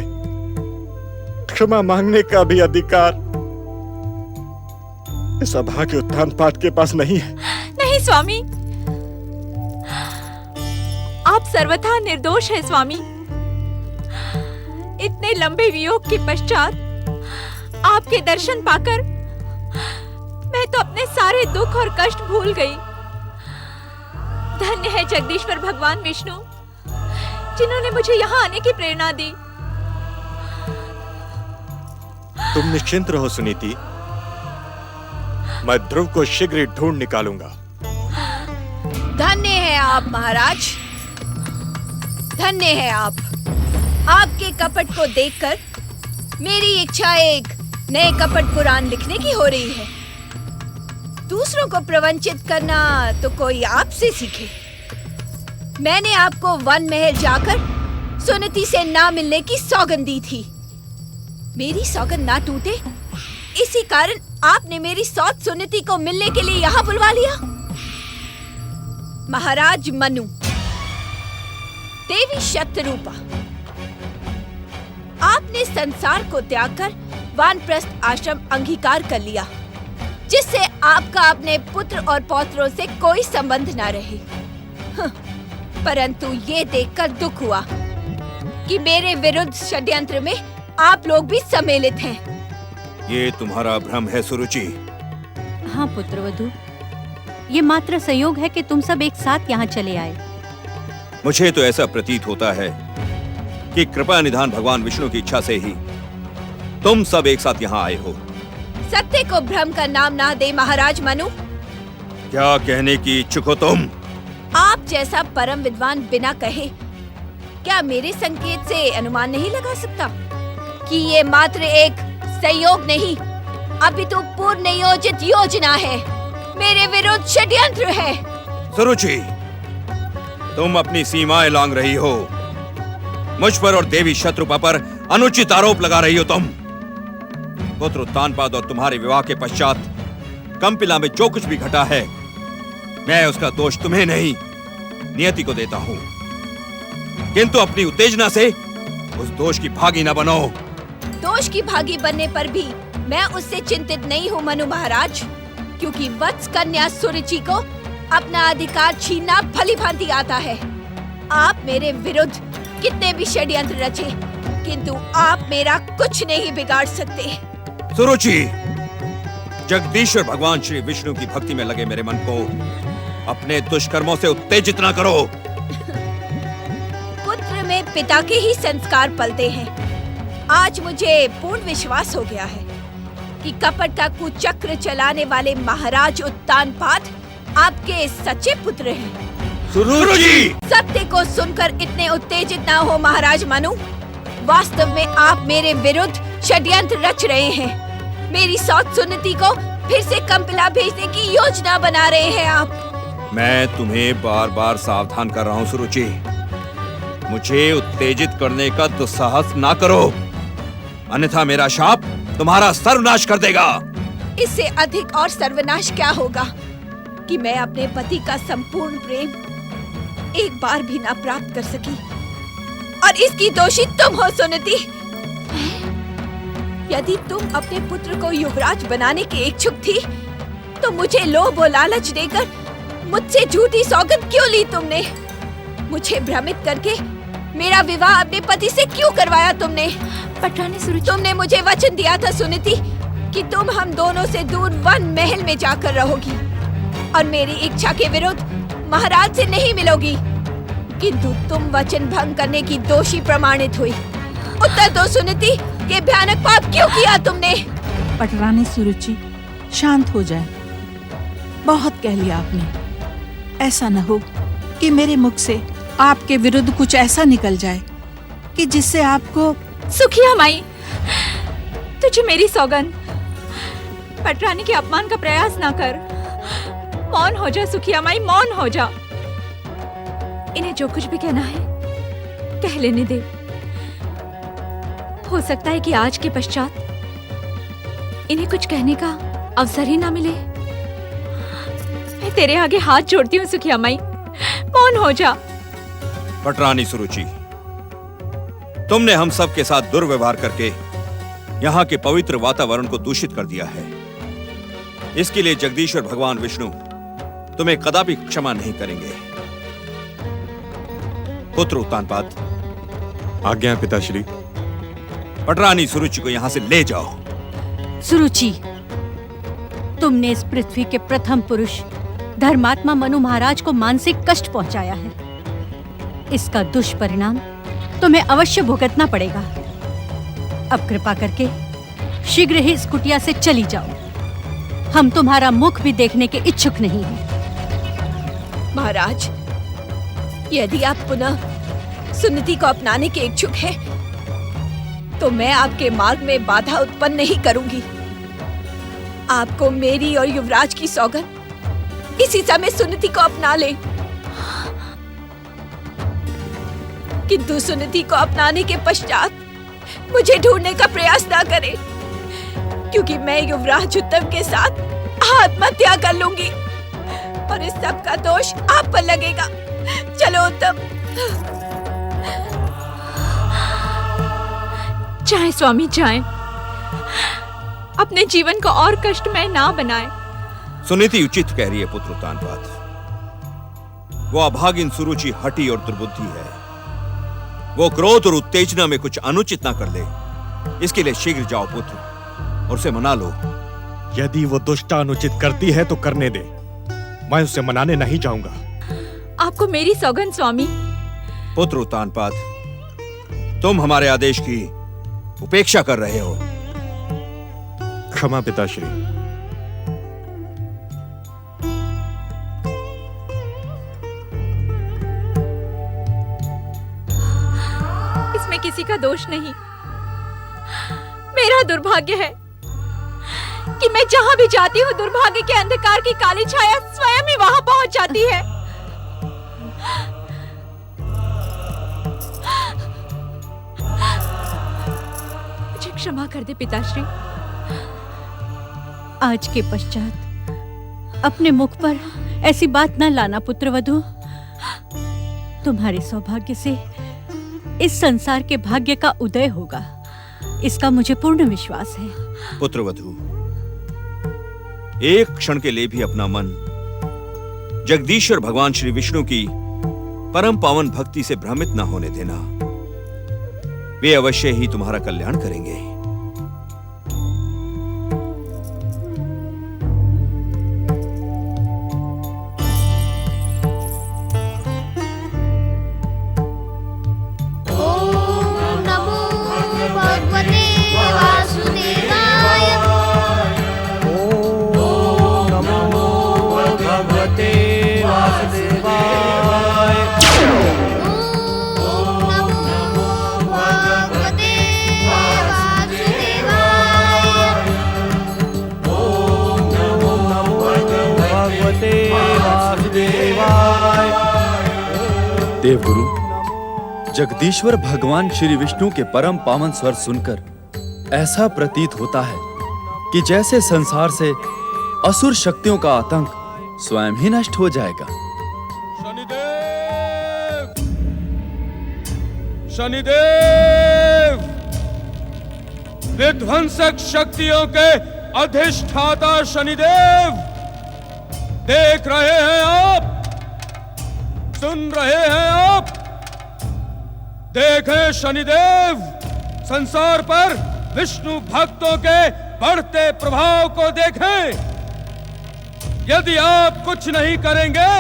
क्षमा मांगने का भी अधिकार इस अभागे उत्तानपाद के पास नहीं है। नहीं स्वामी, आप सर्वथा निर्दोष हैं स्वामी। इतने लंबे वियोग के पश्चात आपके दर्शन पाकर मैं तो अपने सारे दुख और कष्ट भूल गई। धन्य है जगदीश्वर भगवान विष्णु जिन्होंने मुझे यहाँ आने की प्रेरणा दी। तुम निश्चिंत रहो सुनीति, मैं ध्रुव को शीघ्र ही ढूंढ निकालूंगा। धन्य है आप महाराज, धन्य है आप। आपके कपट को देखकर मेरी इच्छा एक नए कपट पुराण लिखने की हो रही है। दूसरों को प्रवंचित करना तो कोई आपसे सीखे। मैंने आपको वन महल जाकर सुनीति से ना मिलने की सौगंध दी थी। मेरी सौगंध ना टूटे, इसी कारण आपने मेरी सौत सुनीति को मिलने के लिए यहाँ बुलवा लिया। महाराज मनु, देवी शतरूपा, आपने संसार को त्याग कर वानप्रस्थ आश्रम अंगीकार कर लिया, जिससे आपका अपने पुत्र और पौत्रों से कोई संबंध न रहे। परंतु ये देखकर दुख हुआ कि मेरे विरुद्ध षड्यंत्र में आप लोग भी सम्मिलित हैं। ये तुम्हारा भ्रम है सुरुचि। हाँ पुत्रवधू, ये मात्र संयोग है कि तुम सब एक साथ यहाँ चले आए। मुझे तो ऐसा प्रतीत होता है कि कृपा निधान भगवान विष्णु की इच्छा से ही तुम सब एक साथ यहाँ आए हो। सत्य को भ्रम का नाम ना दे महाराज मनु। क्या कहने की इच्छुक हो तुम? आप जैसा परम विद्वान बिना कहे क्या मेरे संकेत से अनुमान नहीं लगा सकता कि ये मात्र एक संयोग नहीं, अपितु पूर्व नियोजित योजना है, मेरे विरुद्ध षड्यंत्र है। सुरुचि, तुम अपनी सीमाएं लांघ रही हो। मुझ पर और देवी शत्रुपा पर अनुचित आरोप लगा रही हो तुम। पुत्र उत्तानपाद और तुम्हारे विवाह के पश्चात कंपिला में जो कुछ भी घटा है, मैं उसका दोष तुम्हें नहीं, नियति को देता हूं। किंतु अपनी उत्तेजना से उस दोष की भागी न बनो। दोष की भागी बनने पर भी मैं उससे चिंतित नहीं हूँ मनु महाराज, क्योंकि वत्स कन्या सुरुचि को अपना अधिकार छीनना भलीभांति आता है। आप मेरे विरुद्ध कितने भी षड्यंत्र रचे, किंतु आप मेरा कुछ नहीं बिगाड़ सकते। सुरुचि, जगदीश्वर भगवान श्री विष्णु की भक्ति में लगे मेरे मन को अपने दुष्कर्मों से उत्तेजित न करो। पुत्र में पिता के ही संस्कार पलते हैं। आज मुझे पूर्ण विश्वास हो गया है कि कपट का कुचक्र चलाने वाले महाराज उत्तानपाद आपके सच्चे पुत्र हैं। सुरुचि! सत्य को सुनकर इतने उत्तेजित ना हो महाराज मनु। वास्तव में आप मेरे विरुद्ध षड्यंत्र रच रहे हैं। मेरी सौत सुनीति को फिर से कंपिला भेजने की योजना बना रहे हैं आप। मैं तुम्हें बार बार सावधान कर रहा हूं सुरुचि, मुझे उत्तेजित करने का दुस्साहस ना करो, अन्यथा मेरा शाप तुम्हारा सर्वनाश कर देगा। इससे अधिक और सर्वनाश क्या होगा कि मैं अपने पति का संपूर्ण प्रेम एक बार भी ना प्राप्त कर सकी, और इसकी दोषी तुम हो सुनीति। यदि तुम अपने पुत्र को युवराज बनाने की इच्छुक थी, तो मुझे लोभ और लालच देकर मुझसे झूठी सौगंध क्यों ली तुमने? मुझे भ्रमित करके मेरा विवाह अपने पति से क्यों करवाया तुमने? पटरानी सुरुचि, तुमने मुझे वचन दिया था सुनीति कि तुम हम दोनों से दूर वन महल में जाकर रहोगी और मेरी इच्छा के विरुद्ध महाराज से नहीं मिलोगी, किंतु तुम वचन भंग करने की दोषी प्रमाणित हुई। उत्तर दो सुनीति, ये भयानक पाप क्यों किया तुमने? पटरानी सुरुचि, शांत हो जाए। बहुत कह लिया आपने। ऐसा न हो कि मेरे मुख से आपके विरुद्ध कुछ ऐसा निकल जाए कि जिससे आपको। सुखिया माई, तुझे मेरी सौगंध, पटरानी के अपमान का प्रयास ना कर। मौन हो जा सुखिया माई, मौन हो जा। इन्हें जो कुछ भी कहना है कह लेने दे। हो सकता है कि आज के पश्चात इन्हें कुछ कहने का अवसर ही ना मिले। मैं तेरे आगे हाथ जोड़ती हूँ सुखिया माई, मौन हो जा। पटरानी सुरुचि, तुमने हम सब के साथ दुर्व्यवहार करके यहाँ के पवित्र वातावरण को दूषित कर दिया है। इसके लिए जगदीश्वर भगवान विष्णु तुम्हें कदापि क्षमा नहीं करेंगे। पुत्र उत्तानपाद, आज्ञा पिताश्री। पटरानी सुरुचि को यहाँ से ले जाओ। सुरुचि, तुमने इस पृथ्वी के प्रथम पुरुष धर्मात्मा मनु महाराज को मानसिक कष्ट पहुंचाया है। इसका दुष्परिणाम तुम्हें अवश्य भुगतना पड़ेगा। अब कृपा करके शीघ्र ही इस कुटिया से चली जाओ। हम तुम्हारा मुख भी देखने के इच्छुक नहीं हैं। महाराज, यदि आप पुनः सुनीति को अपनाने के इच्छुक हैं, तो मैं आपके मार्ग में बाधा उत्पन्न नहीं करूंगी। आपको मेरी और युवराज की सौगंध, इसी समय सुनीति को अपना ले। किंतु सुनीति को अपनाने के पश्चात मुझे ढूंढने का प्रयास ना करें, क्योंकि मैं युवराज उत्तम के साथ आत्महत्या कर लूंगी और इस सब का दोष आप पर लगेगा। चलो उत्तम। जाएं स्वामी, जाएं। अपने जीवन को और कष्टमय ना बनाएं। सुनीति उचित कह रही है पुत्र उत्तानपाद। वो अभागिन सुरुचि हठी और दुर्बुद्धि है। वो क्रोध और उत्तेजना में कुछ अनुचित ना कर ले। इसके लिए शीघ्र जाओ पुत्र और उसे मना लो। यदि वो दुष्टा अनुचित करती है तो करने दे, मैं उसे मनाने नहीं जाऊंगा। आपको मेरी सौगंध स्वामी। पुत्र उत्तानपाद, तुम हमारे आदेश की उपेक्षा कर रहे हो। क्षमा पिताश्री। इसमें किसी का दोष नहीं। मेरा दुर्भाग्य है कि मैं जहां भी जाती हूँ, दुर्भाग्य के अंधकार की काली छाया स्वयं ही वहां पहुंच जाती है। क्षमा कर दे पिताश्री। आज के पश्चात अपने मुख पर ऐसी बात न लाना पुत्रवधू। तुम्हारे सौभाग्य से इस संसार के भाग्य का उदय होगा, इसका मुझे पूर्ण विश्वास है। पुत्रवधू, एक क्षण के लिए भी अपना मन जगदीश्वर भगवान श्री विष्णु की परम पावन भक्ति से भ्रमित न होने देना। वे अवश्य ही तुम्हारा कल्याण करेंगे। देवगुरु, जगदीश्वर भगवान श्री विष्णु के परम पावन स्वर सुनकर ऐसा प्रतीत होता है कि जैसे संसार से असुर शक्तियों का आतंक स्वयं ही नष्ट हो जाएगा। शनिदेव, विध्वंसक शक्तियों के अधिष्ठाता शनिदेव, देख रहे हैं आप, सुन रहे हैं आप। देखें शनिदेव, संसार पर विष्णु भक्तों के बढ़ते प्रभाव को देखें। यदि आप कुछ नहीं करेंगे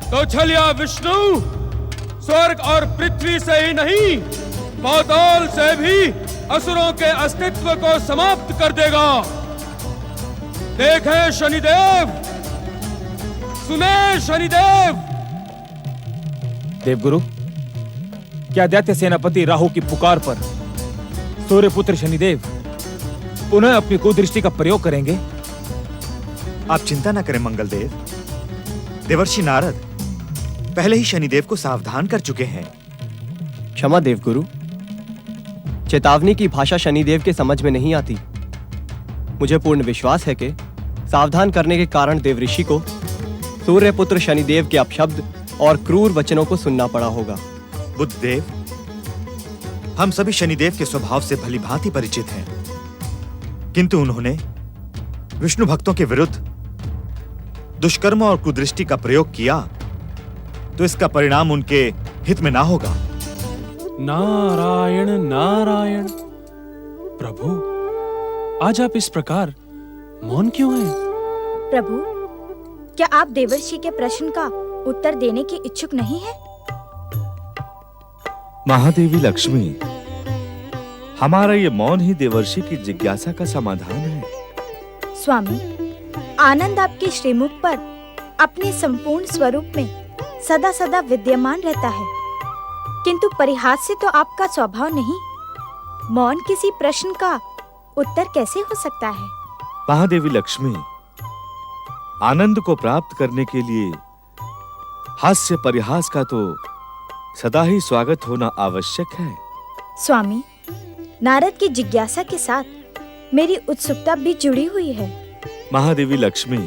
तो छलिया विष्णु स्वर्ग और पृथ्वी से ही नहीं, पाताल से भी असुरों के अस्तित्व को समाप्त कर देगा। देखें शनिदेव, सुने शनिदेव। देवगुरु, क्या दैत्य सेनापति राहु की पुकार पर सूर्यपुत्र शनिदेव पुनः अपनी कुदृष्टि का प्रयोग करेंगे? आप चिंता न करें मंगलदेव। देवर्षि नारद पहले ही शनिदेव को सावधान कर चुके हैं। क्षमा देवगुरु, चेतावनी की भाषा शनिदेव के समझ में नहीं आती। मुझे पूर्ण विश्वास है कि सावधान करने के कारण देवऋषि को सूर्यपुत्र शनिदेव के अपशब्द और क्रूर वचनों को सुनना पड़ा होगा। बुद्धदेव, हम सभी शनिदेव के स्वभाव से भली भांति परिचित हैं, किंतु उन्होंने विष्णु भक्तों के विरुद्ध दुष्कर्म और कुदृष्टि का प्रयोग किया तो इसका परिणाम उनके हित में ना होगा। नारायण नारायण। प्रभु, आज आप इस प्रकार मौन क्यों हैं? प्रभु, क्या आप देवर्षि के प्रश्न का उत्तर देने की इच्छुक नहीं है? महादेवी लक्ष्मी, हमारा ये मौन ही देवर्षि की जिज्ञासा का समाधान है। स्वामी, आनंद आपके श्रीमुख पर अपने संपूर्ण स्वरूप में सदा सदा विद्यमान रहता है, किंतु परिहास से तो आपका स्वभाव नहीं। मौन किसी प्रश्न का उत्तर कैसे हो सकता है? महादेवी लक्ष्मी, आनंद को प्राप्त करने के लिए हास्य परिहास का तो सदा ही स्वागत होना आवश्यक है। स्वामी, नारद की जिज्ञासा के साथ मेरी उत्सुकता भी जुड़ी हुई है। महादेवी लक्ष्मी,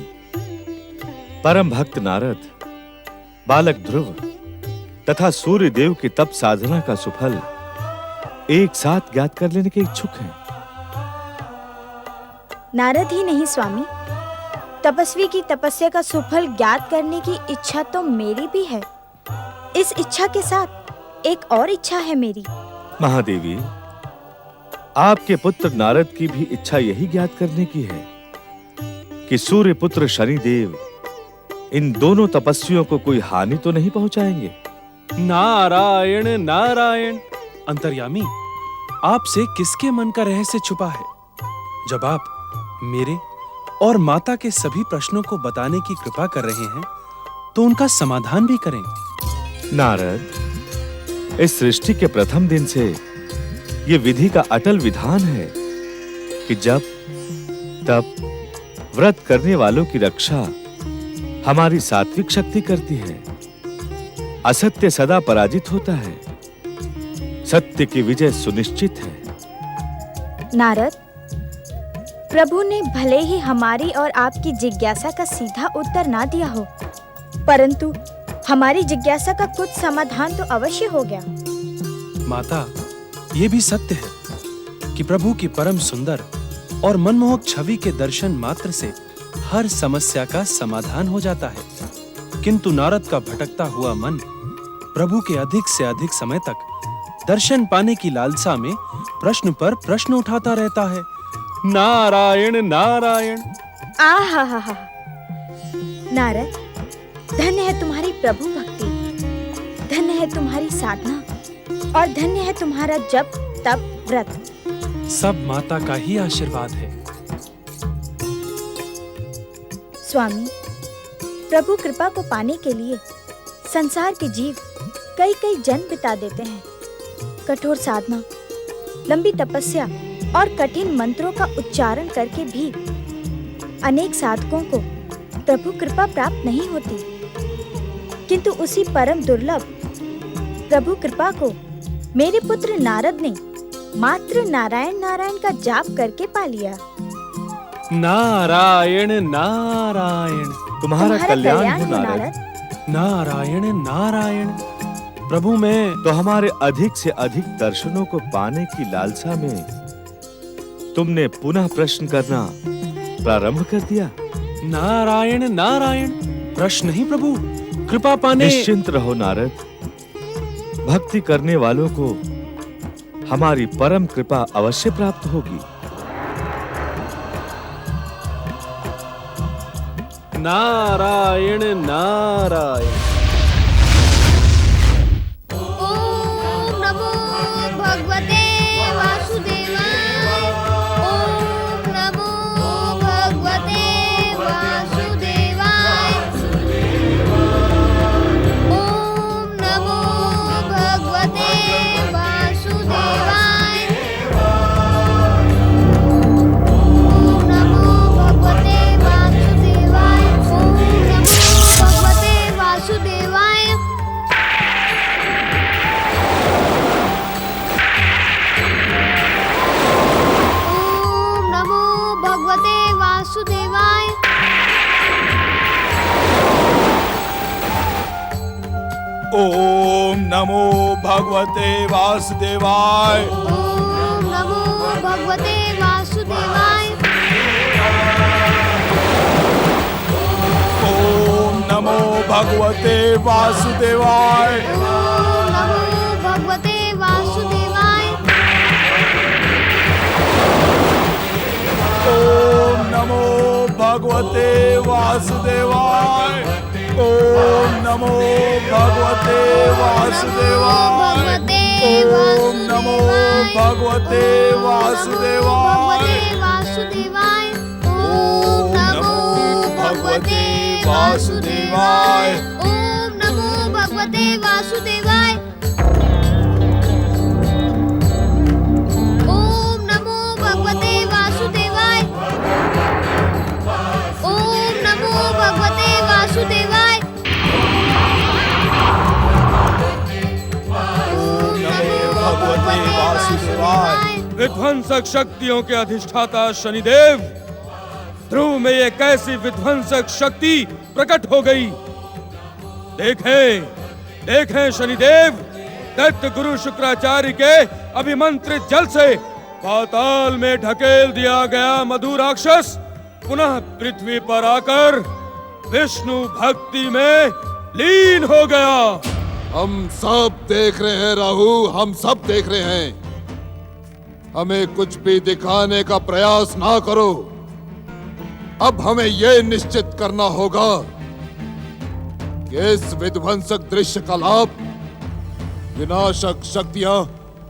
परम भक्त नारद बालक ध्रुव तथा सूर्य देव की तप साधना का सुफल एक साथ ज्ञात कर लेने के इच्छुक हैं। नारद ही नहीं स्वामी, तपस्वी की तपस्या का सुफल ज्ञात करने की इच्छा तो मेरी भी है। इस इच्छा के साथ एक और इच्छा है मेरी। महादेवी, आपके पुत्र नारद की भी इच्छा यही ज्ञात करने की है कि सूर्य पुत्र शनिदेव इन दोनों तपस्वियों को कोई हानि तो नहीं पहुंचाएंगे। नारायण नारायण। अंतर्यामी, आपसे किसके मन का रहस्य छुपा है? जब आप मेरे और माता के सभी प्रश्नों को बताने की कृपा कर रहे हैं, तो उनका समाधान भी करें। नारद, इस सृष्टि के प्रथम दिन से ये विधि का अटल विधान है कि जब तब व्रत करने वालों की रक्षा हमारी सात्विक शक्ति करती है। असत्य सदा पराजित होता है, सत्य की विजय सुनिश्चित है। नारद, प्रभु ने भले ही हमारी और आपकी जिज्ञासा का सीधा उत्तर ना दिया हो, परंतु हमारी जिज्ञासा का कुछ समाधान तो अवश्य हो गया। माता, ये भी सत्य है कि प्रभु की परम सुंदर और मनमोहक छवि के दर्शन मात्र से हर समस्या का समाधान हो जाता है। किंतु नारद का भटकता हुआ मन प्रभु के अधिक से अधिक समय तक दर्शन पाने की लालसा में प्रश्न पर प्रश्न उठाता रहता है। नारायण नारायण। आहा, नारद, धन्य है तुम्हारी प्रभु भक्ति, धन्य है तुम्हारी साधना और धन्य है तुम्हारा जप तप व्रत। सब माता का ही आशीर्वाद है। स्वामी, प्रभु कृपा को पाने के लिए संसार के जीव कई कई जन्म बिता देते हैं। कठोर साधना, लंबी तपस्या और कठिन मंत्रों का उच्चारण करके भी अनेक साधकों को प्रभु कृपा प्राप्त नहीं होती, किंतु उसी परम दुर्लभ प्रभु कृपा को मेरे पुत्र नारद ने मात्र नारायण नारायण का जाप करके पा लिया। नारायण नारायण। तुम्हारा कल्याण हो नारद। नारायण नारायण। प्रभु, मैं तो हमारे अधिक से अधिक दर्शनों को पाने की लालसा में तुमने पुनः प्रश्न करना प्रारंभ कर दिया। नारायण नारायण। प्रश्न नहीं प्रभु, कृपा पाने। निश्चिंत रहो नारद, भक्ति करने वालों को हमारी परम कृपा अवश्य प्राप्त होगी। नारायण नारायण। ओम नमो भगवते वासुदेवाय। ओम नमो भगवते वासुदेवाय। ओम नमो भगवते वासुदेवाय। ओम नमो भगवते वासुदेवाय। ओम नमो भगवते वासुदेवाय। ओम नमो भगवते वासुदेवाय। ओम नमो भगवते वासुदेवाय। ओम नमो भगवते वासुदेवाय। ओम नमो भगवते वासुदेवाय। ओम नमो भगवते वासुदेवाय। ओम नमो भगवते वासुदेवाय। ओम नमो भगवते वासुदेवाय। ओम नमो भगवते वासुदेवाय। ओम नमो भगवते वासुदेवाय। ओम नमो भगवते वासुदेवाय। ओम नमो भगवते वासुदेवाय। ओम नमो भगवते वासुदेवाय। भगवते वासुदेवाय। विध्वंसक शक्तियों के अधिष्ठाता शनिदेव, ध्रुव में ये कैसी विध्वंसक शक्ति प्रकट हो गई। देखें, देखें शनिदेव, दैत्य गुरु शुक्राचार्य के अभिमंत्रित जल से पाताल में ढकेल दिया गया मधु राक्षस पुनः पृथ्वी पर आकर विष्णु भक्ति में लीन हो गया। हम सब देख रहे हैं राहु, हम सब देख रहे हैं। हमें कुछ भी दिखाने का प्रयास ना करो। अब हमें यह निश्चित करना होगा कि इस विध्वंसक दृश्य का लाभ विनाशक शक्तियां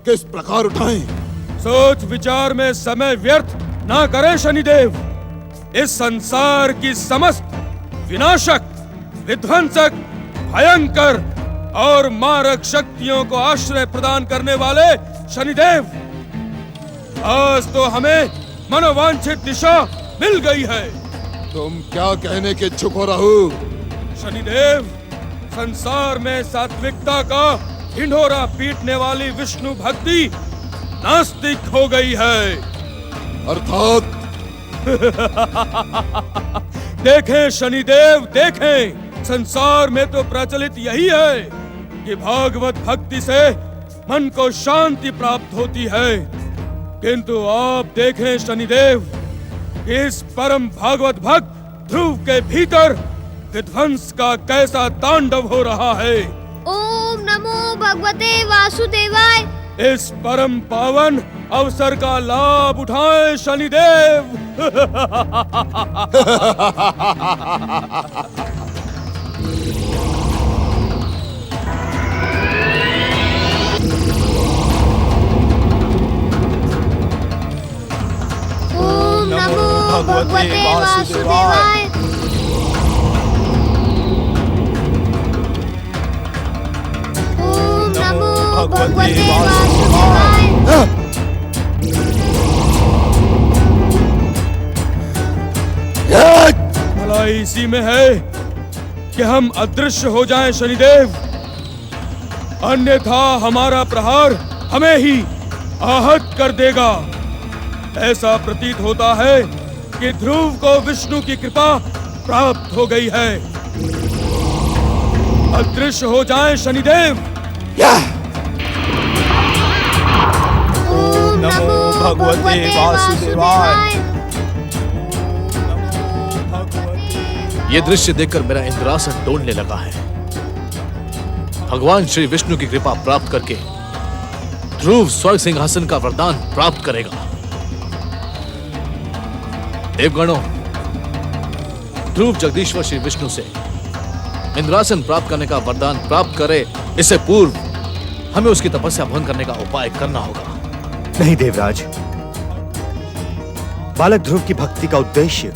किस प्रकार उठाएं। सोच विचार में समय व्यर्थ ना करें शनिदेव। इस संसार की समस्त विनाशक, विध्वंसक, भयंकर और मारक शक्तियों को आश्रय प्रदान करने वाले शनिदेव, आज तो हमें मनोवांछित दिशा मिल गई है। तुम क्या कहने के इच्छुक हो राहु? शनिदेव, संसार में सात्विकता का ढिंढोरा पीटने वाली विष्णु भक्ति नास्तिक हो गई है। अर्थात देखें शनिदेव, देखें, संसार में तो प्रचलित यही है कि भागवत भक्ति से मन को शांति प्राप्त होती है, किंतु आप देखें शनिदेव, इस परम भागवत भक्त ध्रुव के भीतर विध्वंस का कैसा तांडव हो रहा है। ओम नमो भगवते वासुदेवाय। इस परम पावन अवसर का लाभ उठाएं शनिदेव। ओम नमो भगवते वासुदेवाय। ओम नमो भगवते वासुदेवाय। भलाई इसी में है कि हम अदृश्य हो जाएं शनिदेव, अन्यथा हमारा प्रहार हमें ही आहत कर देगा। ऐसा प्रतीत होता है कि ध्रुव को विष्णु की कृपा प्राप्त हो गई है। अदृश्य हो जाएं शनिदेव। ओम नमो भगवते वासुदेवाय। ये दृश्य देखकर मेरा इंद्रासन डोलने लगा है। भगवान श्री विष्णु की कृपा प्राप्त करके ध्रुव स्वर्ग सिंहासन का वरदान प्राप्त करेगा। देवगणों, ध्रुव जगदीश्वर श्री विष्णु से इंद्रासन प्राप्त करने का वरदान प्राप्त करे, इससे पूर्व हमें उसकी तपस्या भंग करने का उपाय करना होगा। नहीं देवराज, बालक ध्रुव की भक्ति का उद्देश्य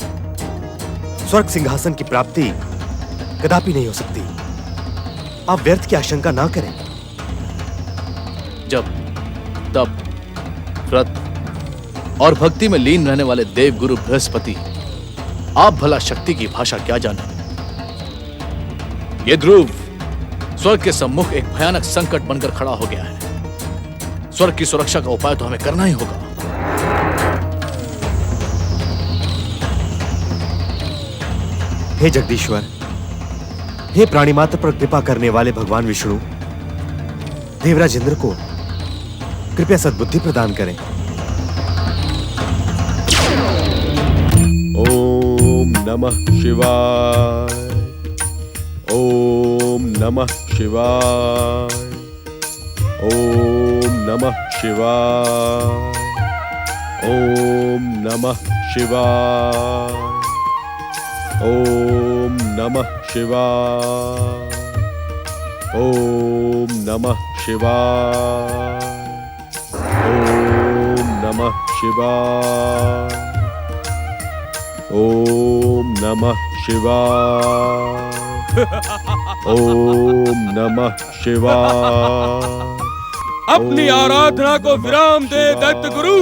स्वर्ग सिंहासन की प्राप्ति कदापि नहीं हो सकती। आप व्यर्थ की आशंका ना करें। जब तप, व्रत और भक्ति में लीन रहने वाले देव गुरु बृहस्पति, आप भला शक्ति की भाषा क्या जाने। ये ध्रुव स्वर्ग के सम्मुख एक भयानक संकट बनकर खड़ा हो गया है। स्वर्ग की सुरक्षा का उपाय तो हमें करना ही होगा। हे जगदीश्वर, हे प्राणी मात्र पर कृपा करने वाले भगवान विष्णु, देवराज इंद्र को कृपया सद्बुद्धि प्रदान करें। ओम नमः शिवाय। ओम नमः शिवाय। ओम नमः शिवाय। ओम नमः शिवाय। ओम नमः शिवाय। ओम नमः शिवाय। ओम नमः शिवाय। ओम नमः शिवाय। ओम नमः शिवाय। अपनी आराधना को विराम दे दैत्य गुरु।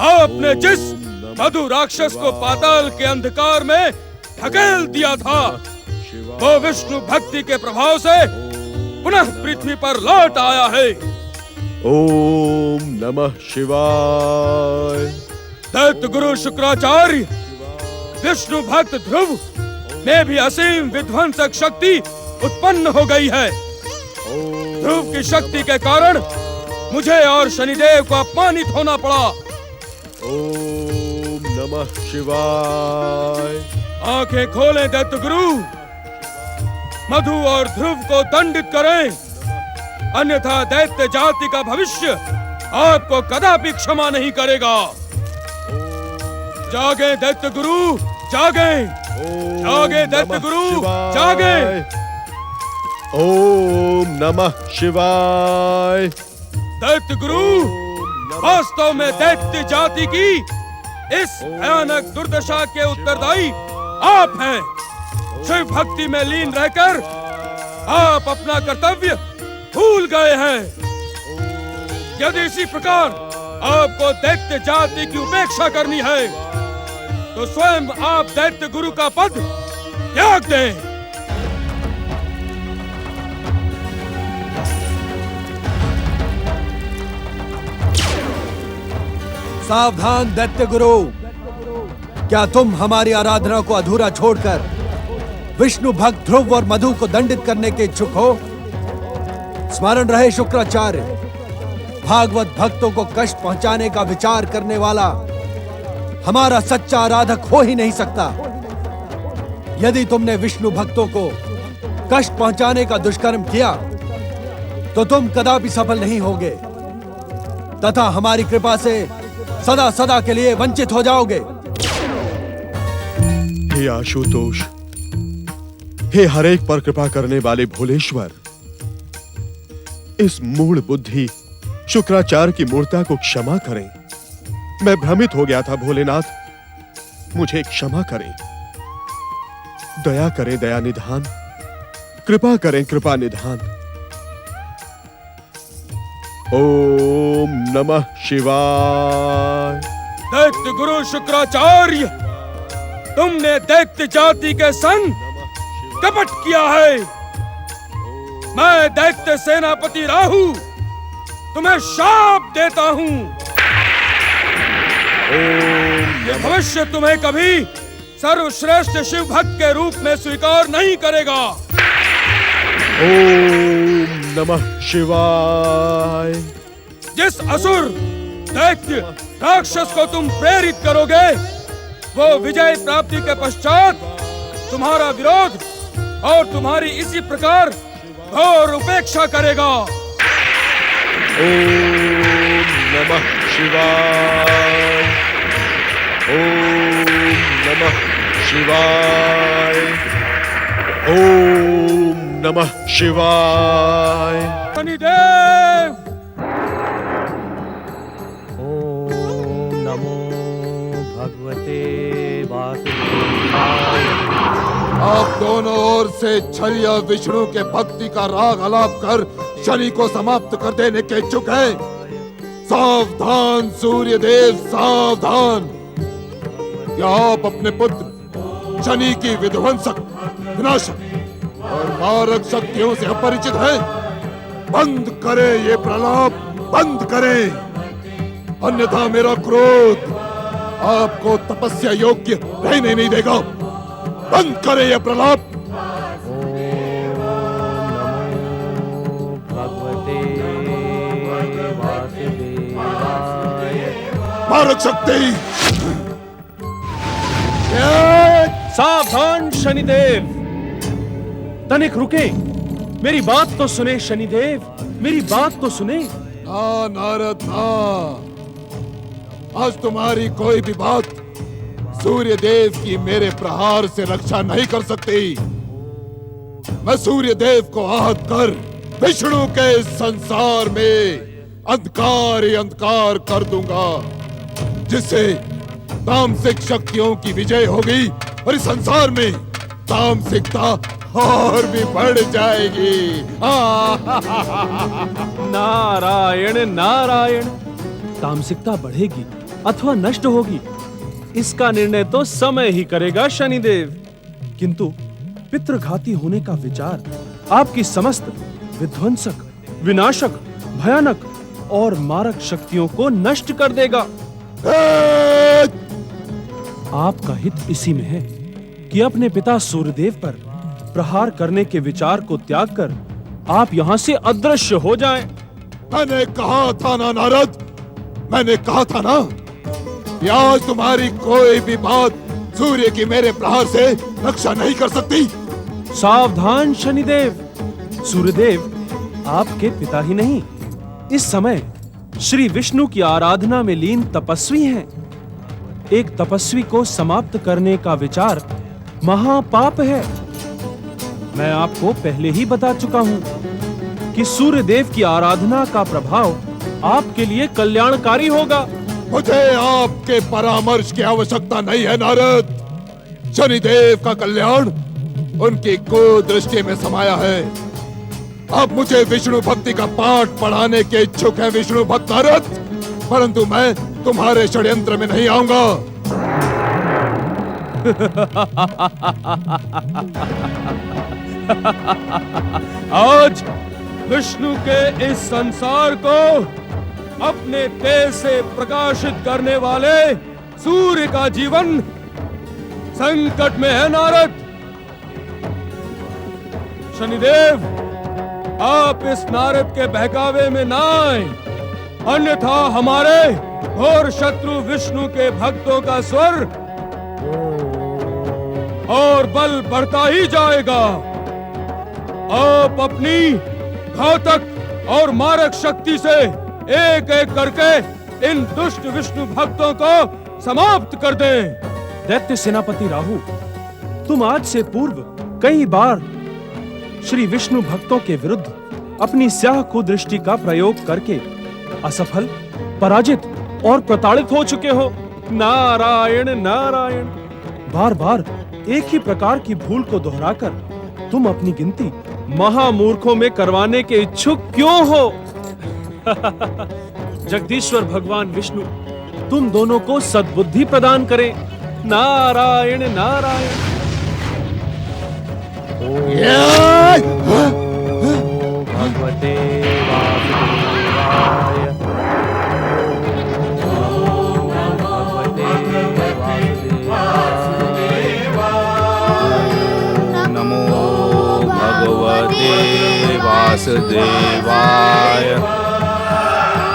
आपने जिस मधु राक्षस को पाताल के अंधकार में ढकेल दिया था, वो विष्णु भक्ति के प्रभाव से पुनः पृथ्वी पर लौट आया है। ओम नमः शिवाय। दैत्य गुरु शुक्राचार्य, विष्णु भक्त ध्रुव में भी असीम विध्वंसक शक्ति उत्पन्न हो गई है। ध्रुव की शक्ति के कारण मुझे और शनिदेव को अपमानित होना पड़ा। ओम नमः शिवाय। आंखें खोलें दैत्य गुरु, मधु और ध्रुव को दंडित करें, अन्यथा दैत्य जाति का भविष्य आपको कदापि क्षमा नहीं करेगा। जागे दैत्य गुरु, जागे, जागे दैत्य गुरु, जागे। ओम नमः शिवाय। दैत्य गुरु, वास्तव में दैत्य जाति की इस भयानक दुर्दशा के उत्तरदायी आप हैं। शिव भक्ति में लीन रहकर आप अपना कर्तव्य भूल गए हैं। यदि इसी प्रकार आपको दैत्य जाति की उपेक्षा करनी है, तो स्वयं आप दैत्य गुरु का पद त्याग दें। सावधान दैत्य गुरु, क्या तुम हमारी आराधना को अधूरा छोड़कर विष्णु भक्त ध्रुव और मधु को दंडित करने के इच्छुक हो? स्मरण रहे शुक्राचार्य, भागवत भक्तों को कष्ट पहुंचाने का विचार करने वाला हमारा सच्चा आराधक हो ही नहीं सकता। यदि तुमने विष्णु भक्तों को कष्ट पहुंचाने का दुष्कर्म किया तो तुम कदापि सफल नहीं होगे तथा हमारी कृपा से सदा सदा के लिए वंचित हो जाओगे। हे आशुतोष, हे हरेक पर कृपा करने वाले भोलेश्वर, इस मूढ़ बुद्धि शुक्राचार्य की मूर्ता को क्षमा करें। मैं भ्रमित हो गया था भोलेनाथ, मुझे क्षमा करें। दया करें दया निधान, कृपा करें कृपा निधान। ओम नमः शिवाय। दैत्य गुरु शुक्राचार्य, तुमने दैत्य जाति के संग कपट किया है। मैं दैत्य सेनापति राहु तुम्हें शाप देता हूँ। ये भविष्य तुम्हें कभी सर्वश्रेष्ठ शिव भक्त के रूप में स्वीकार नहीं करेगा। ओम नमः शिवाय। जिस असुर, दैत्य, राक्षस को तुम प्रेरित करोगे, वो विजय प्राप्ति के पश्चात तुम्हारा विरोध और तुम्हारी इसी प्रकार घोर उपेक्षा करेगा। ओम नमः शिवाय। ओम नमः शिवाय। ओम नमः शिवाय। शनिदेव, ओम नमो भगवते वासुदेवाय। आप दोनों ओर से छलिया विष्णु के भक्ति का राग आलाप कर शनि को समाप्त कर देने के इच्छुक है। सावधान सूर्यदेव, सावधान। क्या आप अपने पुत्र शनि की विध्वंसक, विनाशक और मारक शक्तियों से अपरिचित हैं? बंद करें ये प्रलाप, बंद करें, अन्यथा मेरा क्रोध आपको तपस्या योग्य रहने नहीं देगा। बंद करें ये प्रलाप। मारक शक्ति। सावधान शनिदेव, तनिक रुके, मेरी बात तो सुने शनिदेव, मेरी बात तो सुने। ना नारद ना, आज तुम्हारी कोई भी बात सूर्य देव की मेरे प्रहार से रक्षा नहीं कर सकती। मैं सूर्य देव को आहत कर विष्णु के संसार में अंधकार ही अंधकार कर दूंगा, जिससे तामसिक शक्तियों की विजय होगी और इस संसार में तामसिकता और भी बढ़ जाएगी। नारायण नारायण, तामसिकता बढ़ेगी अथवा नष्ट होगी, इसका निर्णय तो समय ही करेगा शनिदेव। किंतु पितृघाती होने का विचार आपकी समस्त विध्वंसक, विनाशक, भयानक और मारक शक्तियों को नष्ट कर देगा। आपका हित इसी में है कि अपने पिता सूर्यदेव पर प्रहार करने के विचार को त्याग कर आप यहाँ से अदृश्य हो जाएं। मैंने कहा था ना नारद, मैंने कहा था ना कि आज तुम्हारी कोई भी बात सूर्य की मेरे प्रहार से रक्षा नहीं कर सकती। सावधान शनिदेव, सूर्यदेव आपके पिता ही नहीं, इस समय श्री विष्णु की आराधना में लीन तपस्वी हैं। एक तपस्वी को समाप्त करने का विचार महापाप है। मैं आपको पहले ही बता चुका हूं कि सूर्यदेव की आराधना का प्रभाव आपके लिए कल्याणकारी होगा। मुझे आपके परामर्श की आवश्यकता नहीं है नारद। शनिदेव का कल्याण उनकी कुदृष्टि में समाया है। अब मुझे विष्णु भक्ति का पाठ पढ़ाने के इच्छुक है विष्णु भक्त नारद, परंतु मैं तुम्हारे षड्यंत्र में नहीं आऊंगा। आज विष्णु के इस संसार को अपने तेज से प्रकाशित करने वाले सूर्य का जीवन संकट में है नारद। शनिदेव, आप इस नारद के बहकावे में ना आए, अन्यथा हमारे और शत्रु विष्णु के भक्तों का स्वर और बल बढ़ता ही जाएगा। आप अपनी घातक और मारक शक्ति से एक एक करके इन दुष्ट विष्णु भक्तों को समाप्त कर दें। दैत्य सेनापति राहु, तुम आज से पूर्व कई बार श्री विष्णु भक्तों के विरुद्ध अपनी स्याह कुदृष्टि का प्रयोग करके असफल, पराजित और प्रताड़ित हो चुके हो। नारायण नारायण। बार बार एक ही प्रकार की भूल को दोहराकर तुम अपनी गिनती महामूर्खों में करवाने के इच्छुक क्यों हो? जगदीश्वर भगवान विष्णु तुम दोनों को सद्बुद्धि प्रदान करें। नारायण नारायण। भगवते वासुदेवाय। नमो भगवते वासुदेवाय।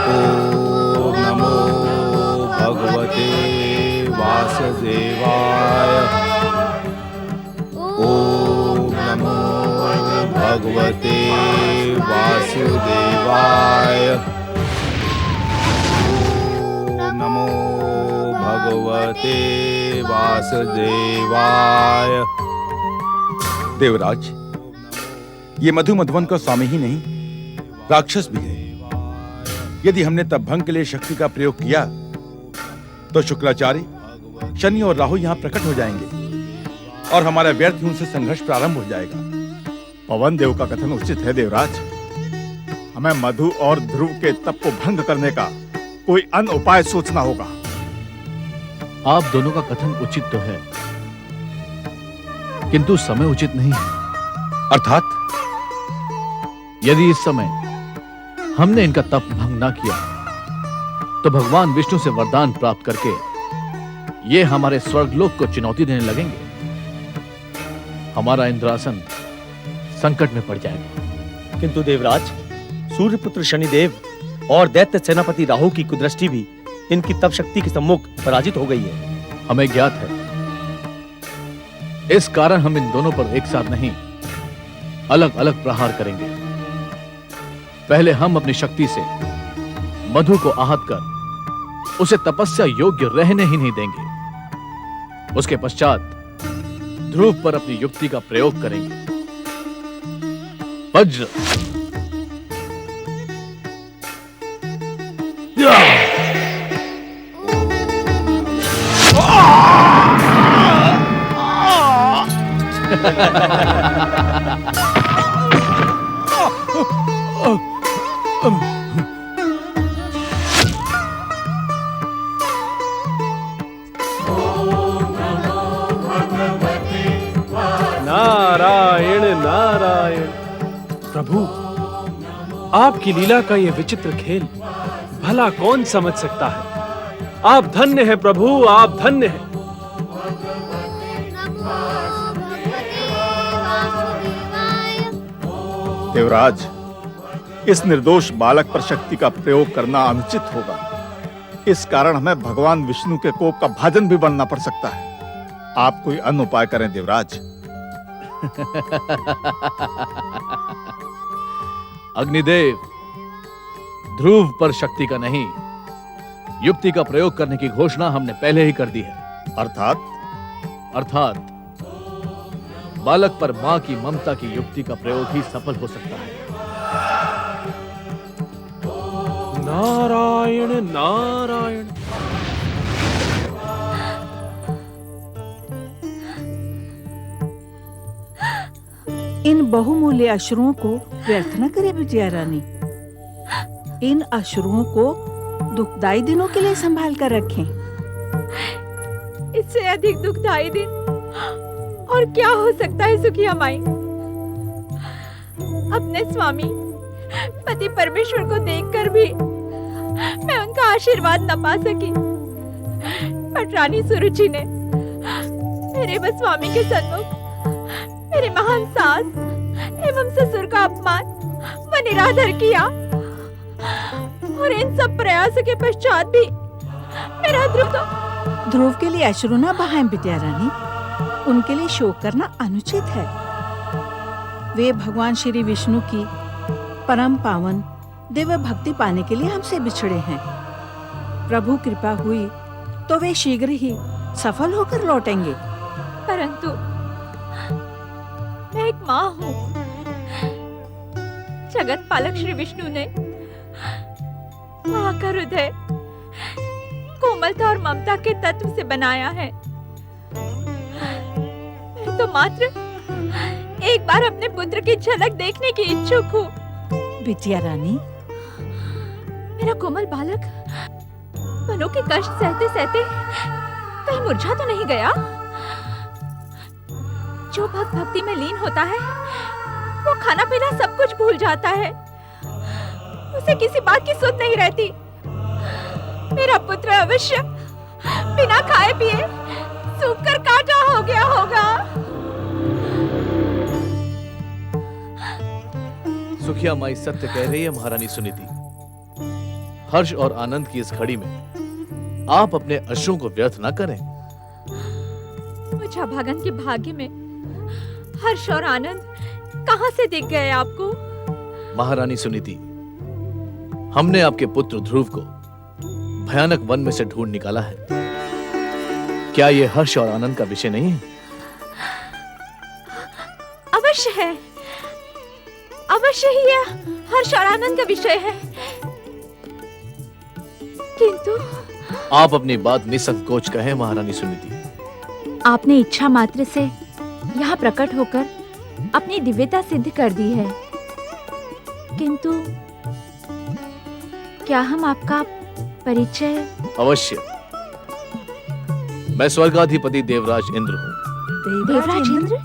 ओम नमो भगवते वासुदेवाय। ओम नमो भगवते वासुदेवाय। ओम नमो भगवते वासुदेवाय। देवराज, ये मधु मधुवन का स्वामी ही नहीं, राक्षस भी है। यदि हमने तप भंग के लिए शक्ति का प्रयोग किया तो शुक्राचार्य, शनि और राहु यहाँ प्रकट हो जाएंगे और हमारा व्यर्थ ही उनसे संघर्ष प्रारंभ हो जाएगा। पवन देव का कथन उचित है देवराज। हमें मधु और ध्रुव के तप को भंग करने का कोई अन्य उपाय सोचना होगा। आप दोनों का कथन उचित तो है, किंतु समय उचित नहीं है। अर्थात यदि इस समय हमने इनका तप भंग ना किया तो भगवान विष्णु से वरदान प्राप्त करके ये हमारे स्वर्गलोक को चुनौती देने लगेंगे। हमारा इंद्रासन संकट में पड़ जाएगा। किंतु देवराज, सूर्यपुत्र शनिदेव और दैत्य सेनापति राहु की कुदृष्टि भी इनकी तप शक्ति के सम्मुख पराजित हो गई है। हमें ज्ञात है, इस कारण हम इन दोनों पर एक साथ नहीं, अलग अलग प्रहार करेंगे। पहले हम अपनी शक्ति से मधु को आहत कर उसे तपस्या योग्य रहने ही नहीं देंगे। उसके पश्चात ध्रुव पर अपनी युक्ति का प्रयोग करेंगे। वज्र, नारायण नारायण। प्रभु, आपकी लीला का ये विचित्र खेल भला कौन समझ सकता है। आप धन्य हैं प्रभु, आप धन्य हैं। देवराज, इस निर्दोष बालक पर शक्ति का प्रयोग करना अनुचित होगा। इस कारण हमें भगवान विष्णु के कोप का भाजन भी बनना पड़ सकता है। आप कोई अन्य उपाय करें देवराज। अग्निदेव, ध्रुव पर शक्ति का नहीं, युक्ति का प्रयोग करने की घोषणा हमने पहले ही कर दी है। अर्थात बालक पर मां की ममता की युक्ति का प्रयोग ही सफल हो सकता है। नारायण नारायण। इन बहुमूल्य अश्रुओं को व्यर्थ न करे विजया रानी। इन अश्रुओं को दुखदाई दिनों के लिए संभाल कर रखें। इससे अधिक दुखदाई दिन और क्या हो सकता है सुखिया माई। अपने स्वामी पति परमेश्वर को देखकर भी मैं उनका आशीर्वाद न पा सकी, पर रानी सुरुचि ने मेरे स्वामी के सन्मुख मेरे महान सास एवं ससुर का अपमान व निरादर किया, और इन सब प्रयासों के पश्चात भी मेरा ध्रुव के लिए अश्रु न बहाएं विद्या रानी, उनके लिए शोक करना अनुचित है। वे भगवान श्री विष्णु की परम पावन दिव्य भक्ति पाने के लिए हमसे बिछड़े हैं। प्रभु कृपा हुई तो वे शीघ्र ही सफल होकर लौटेंगे। परंतु मैं एक माँ हूँ। जगत पालक श्री विष्णु ने माँ का हृदय कोमलता और ममता के तत्व से बनाया है। मैं तो मात्र एक बार अपने पुत्र की झलक देखने की इच्छुक हूँ। विद्या रानी, मेरा कोमल बालक मनु के कष्ट सहते सहते कहीं मुरझा तो नहीं गया? जो भक्त भक्ति में लीन होता है वो खाना पीना सब कुछ भूल जाता है, उसे किसी बात की सुध नहीं रहती। मेरा पुत्र अवश्य बिना खाए पिए सूखकर काटा हो गया होगा। सुखिया माई सत्य कह रही है महारानी सुनीति। हर्ष और आनंद की इस घड़ी में आप अपने अश्रुओं को व्यर्थ ना करें। मुझे भागन के भाग्य में हर्ष और आनंद कहां से दिख गए आपको? महारानी सुनीति, हमने आपके पुत्र ध्रुव को भयानक वन में से ढूंढ निकाला है। क्या यह हर्ष और आनंद का विषय नहीं है? अवश्य है, अवश्य ही यह हर्ष और आनंद का विषय है, किंतु आप अपनी बात निसंकोच कहें महारानी सुनीति। आपने इच्छा मात्र से यहाँ प्रकट होकर अपनी दिव्यता सिद्ध कर दी है, किंतु क्या हम आपका परिचय? अवश्य। मैं स्वर्गाधिपति देवराज इंद्र हूँ। देवराज इंद्र?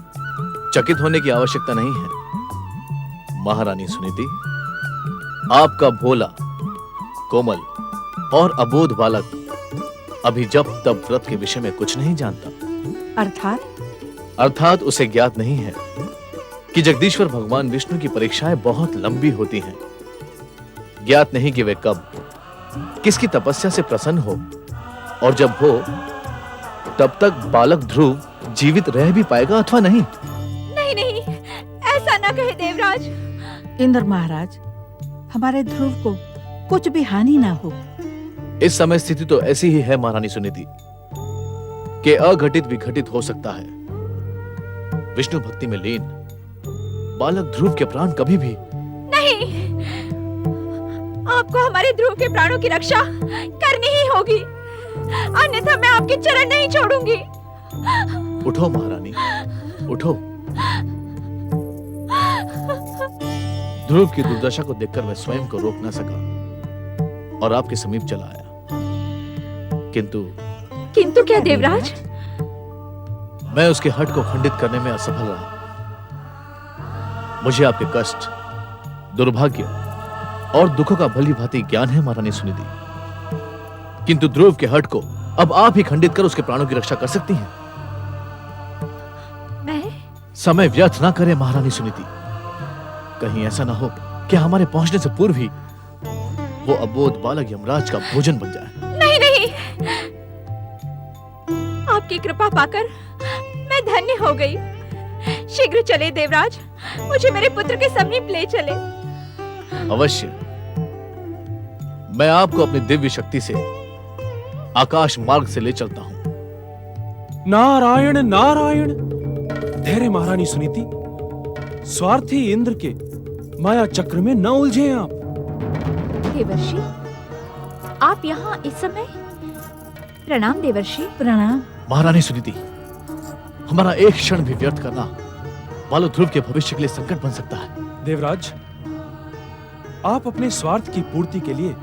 चकित होने की आवश्यकता नहीं है महारानी सुनीति। आपका भोला, कोमल और अबोध बालक अभी जब तब व्रत के विषय में कुछ नहीं जानता। अर्थात उसे ज्ञात नहीं है कि जगदीश्वर भगवान विष्णु की परीक्षाएं बहुत लंबी होती हैं। ज्ञात नहीं कि वे कब किसकी तपस्या से प्रसन्न हो, और जब हो तब तक बालक ध्रुव जीवित रह भी पाएगा अथवा नहीं। नहीं नहीं, ऐसा ना कहे देवराज। इंद्र महाराज, हमारे ध्रुव को कुछ भी हानि ना हो। इस समय स्थिति तो ऐसी ही है महारानी सुनीति कि अघटित विघटित हो सकता है। विष्णु भक्ति में लीन बालक ध्रुव के प्राण कभी भी नहीं, आपको हमारे ध्रुव के प्राणों की रक्षा करनी ही होगी, अन्यथा मैं आपके चरण नहीं छोड़ूंगी। उठो महारानी, उठो। ध्रुव की दुर्दशा को देखकर मैं स्वयं को रोक न सका और आपके समीप चला आया, किंतु क्या देवराज? मैं उसके हट को खंडित करने में असफल रहा। मुझे आपके कष्ट, दुर्भाग्य और दुखों का भली भांति ज्ञान है महारानी सुनिधि, किंतु ध्रुव के हट को अब आप ही खंडित कर उसके प्राणों की रक्षा कर सकती हैं। मैं? समय व्यर्थ ना करें महारानी सुनीति। कहीं ऐसा ना हो कि हमारे पहुंचने से पूर्व ही वो अबोध बालक यमराज का भोजन बन जाए। नहीं नहीं, आपकी कृपा पाकर मैं धन्य हो गई। शीघ्र चले देवराज, मुझे मेरे पुत्र के समीप ले चले। अवश्य। मैं आपको अपनी दिव्य शक्ति से आकाश मार्ग से ले चलता हूं। नारायण नारायण। धैर्य महारानी सुनीति, स्वार्थी इंद्र के माया चक्र में न उलझे आप। देवर्षि, आप यहाँ इस समय? प्रणाम देवर्षि। प्रणाम। महारानी सुनीति, हमारा एक क्षण भी व्यर्थ करना बालक ध्रुव के भविष्य के लिए संकट बन सकता है। देवराज, आप अपने स्वार्थ की पूर्ति के लिए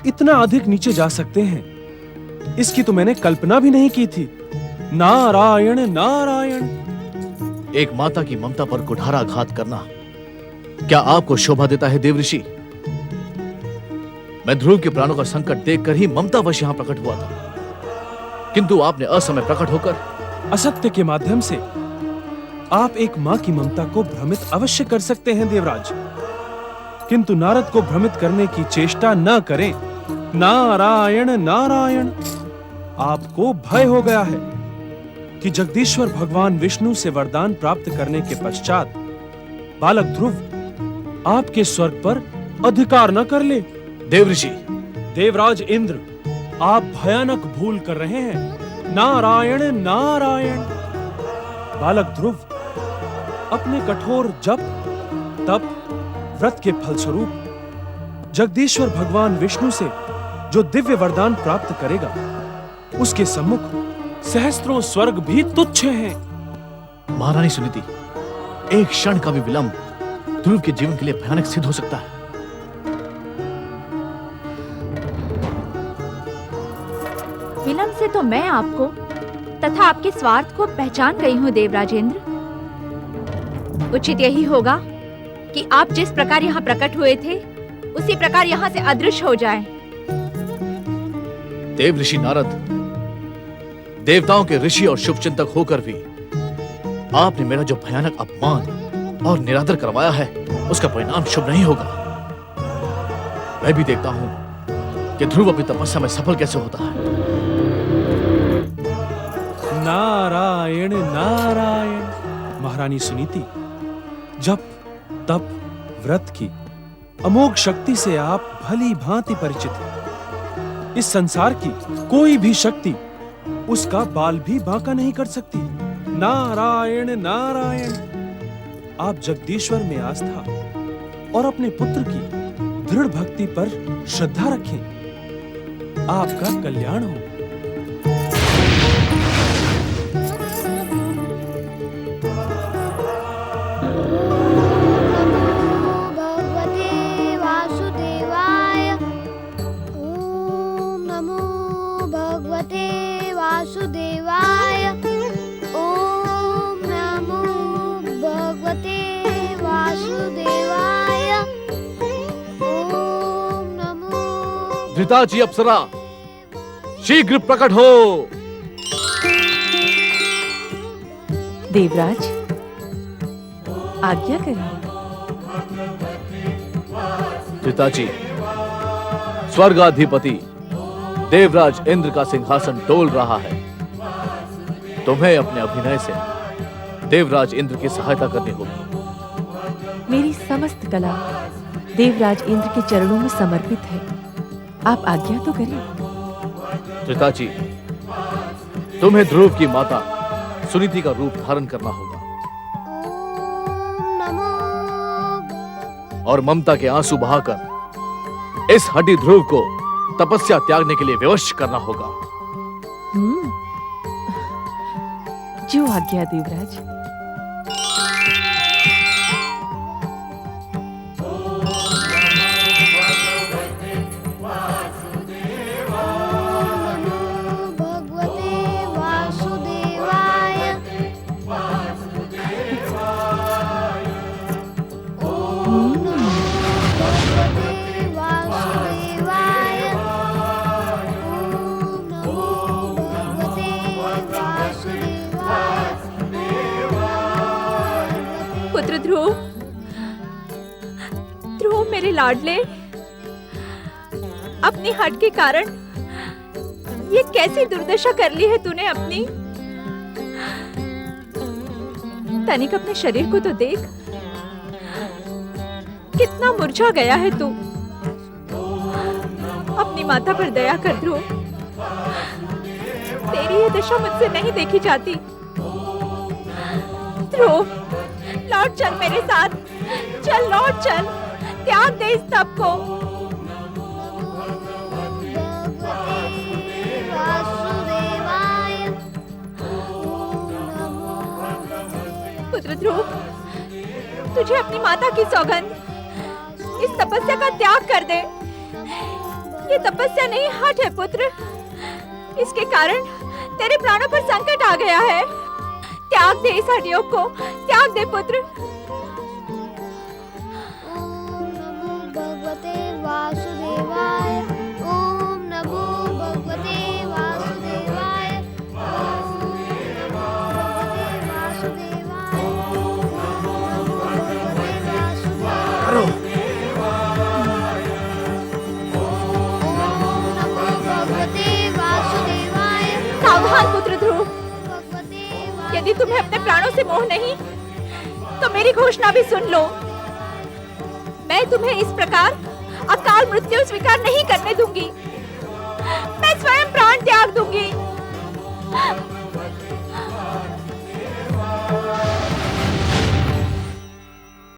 इतना अधिक नीचे जा सकते हैं, इसकी तो मैंने कल्पना भी नहीं की थी। नारायण नारायण। एक माता की ममता पर कुठाराघात करना क्या आपको शोभा देता है देवऋषि? मैं ध्रुव के प्राणों का संकट देखकर ही ममतावश यहाँ प्रकट हुआ था, किंतु आपने असमय प्रकट होकर असत्य के माध्यम से आप एक माँ की ममता को भ्रमित अवश्य कर सकते हैं देवराज, किंतु नारद को भ्रमित करने की चेष्टा न करें। नारायण नारायण। आपको भय हो गया है कि जगदीश्वर भगवान विष्णु से वरदान प्राप्त करने के पश्चात बालक ध्रुव आपके स्वर्ग पर अधिकार न कर ले। देवऋषि, देवराज इंद्र, आप भयानक भूल कर रहे हैं। नारायण नारायण। बालक ध्रुव अपने कठोर जप तप व्रत के फलस्वरूप जगदीश्वर भगवान विष्णु से जो दिव्य वरदान प्राप्त करेगा, उसके सम्मुख सहस्त्रों स्वर्ग भी तुच्छ हैं। महारानी सुनीति, एक क्षण का भी विलंब ध्रुव के जीवन के लिए भयानक सिद्ध हो सकता है। विलंब से तो मैं आपको तथा आपके स्वार्थ को पहचान गई हूँ देवराजेंद्र। उचित यही होगा कि आप जिस प्रकार यहाँ प्रकट हुए थे उसी प्रकार यहाँ से अदृश्य हो जाएं। देव ऋषि नारद, देवताओं के ऋषि और शुभचिंतक होकर भी आपने मेरा जो भयानक अपमान और निरादर करवाया है, उसका परिणाम शुभ नहीं होगा। मैं भी देखता हूं कि ध्रुव अपनी तपस्या में सफल कैसे होता है। नारायण नारायण। महारानी सुनीति, जप तप व्रत की अमोघ शक्ति से आप भली भांति परिचित हैं। इस संसार की कोई भी शक्ति उसका बाल भी बांका नहीं कर सकती। नारायण नारायण। आप जगदीश्वर में आस्था और अपने पुत्र की दृढ़ भक्ति पर श्रद्धा रखें। आपका कल्याण हो। वासुदेवाय। ओम नमो भगवते वासुदेवाय। ओम नमो। धृताजी अप्सरा, शीघ्र प्रकट हो। देवराज, आज्ञा करें। धृताजी, स्वर्गाधिपति देवराज इंद्र का सिंहासन डोल रहा है। तुम्हें अपने अभिनय से देवराज इंद्र की सहायता करनी होगी। मेरी समस्त कला देवराज इंद्र के चरणों में समर्पित है। आप आज्ञा तो करें। धृताजी, तुम्हें ध्रुव की माता सुनीति का रूप धारण करना होगा और ममता के आंसू बहाकर इस हड्डी ध्रुव को तपस्या त्यागने के लिए विवश करना होगा। जो आज्ञा देवराज। पुत्र ध्रुव, ध्रुव मेरे लाडले, अपनी हट के कारण ये कैसी दुर्दशा कर ली है तूने अपनी। तनिक अपने शरीर को तो देख, कितना मुरझा गया है तू। अपनी माता पर दया कर ध्रुव, तेरी ये दशा मुझसे नहीं देखी जाती। ध्रुव, लौट चल मेरे साथ, चल लौट चल, त्याग दे इस तप को। पुत्र ध्रुव, तुझे अपनी माता की सौगंध, इस तपस्या का त्याग कर दे। ये तपस्या नहीं, हठ है पुत्र। इसके कारण तेरे प्राणों पर संकट आ गया है। त्याग दे इस हठ योग को, त्याग दे पुत्र। ओम नमो भगवते वासुदेवाय। यदि तुम्हें अपने प्राणों से मोह नहीं तो मेरी घोषणा भी सुन लो। मैं तुम्हें इस प्रकार अकाल मृत्यु स्वीकार नहीं करने दूंगी।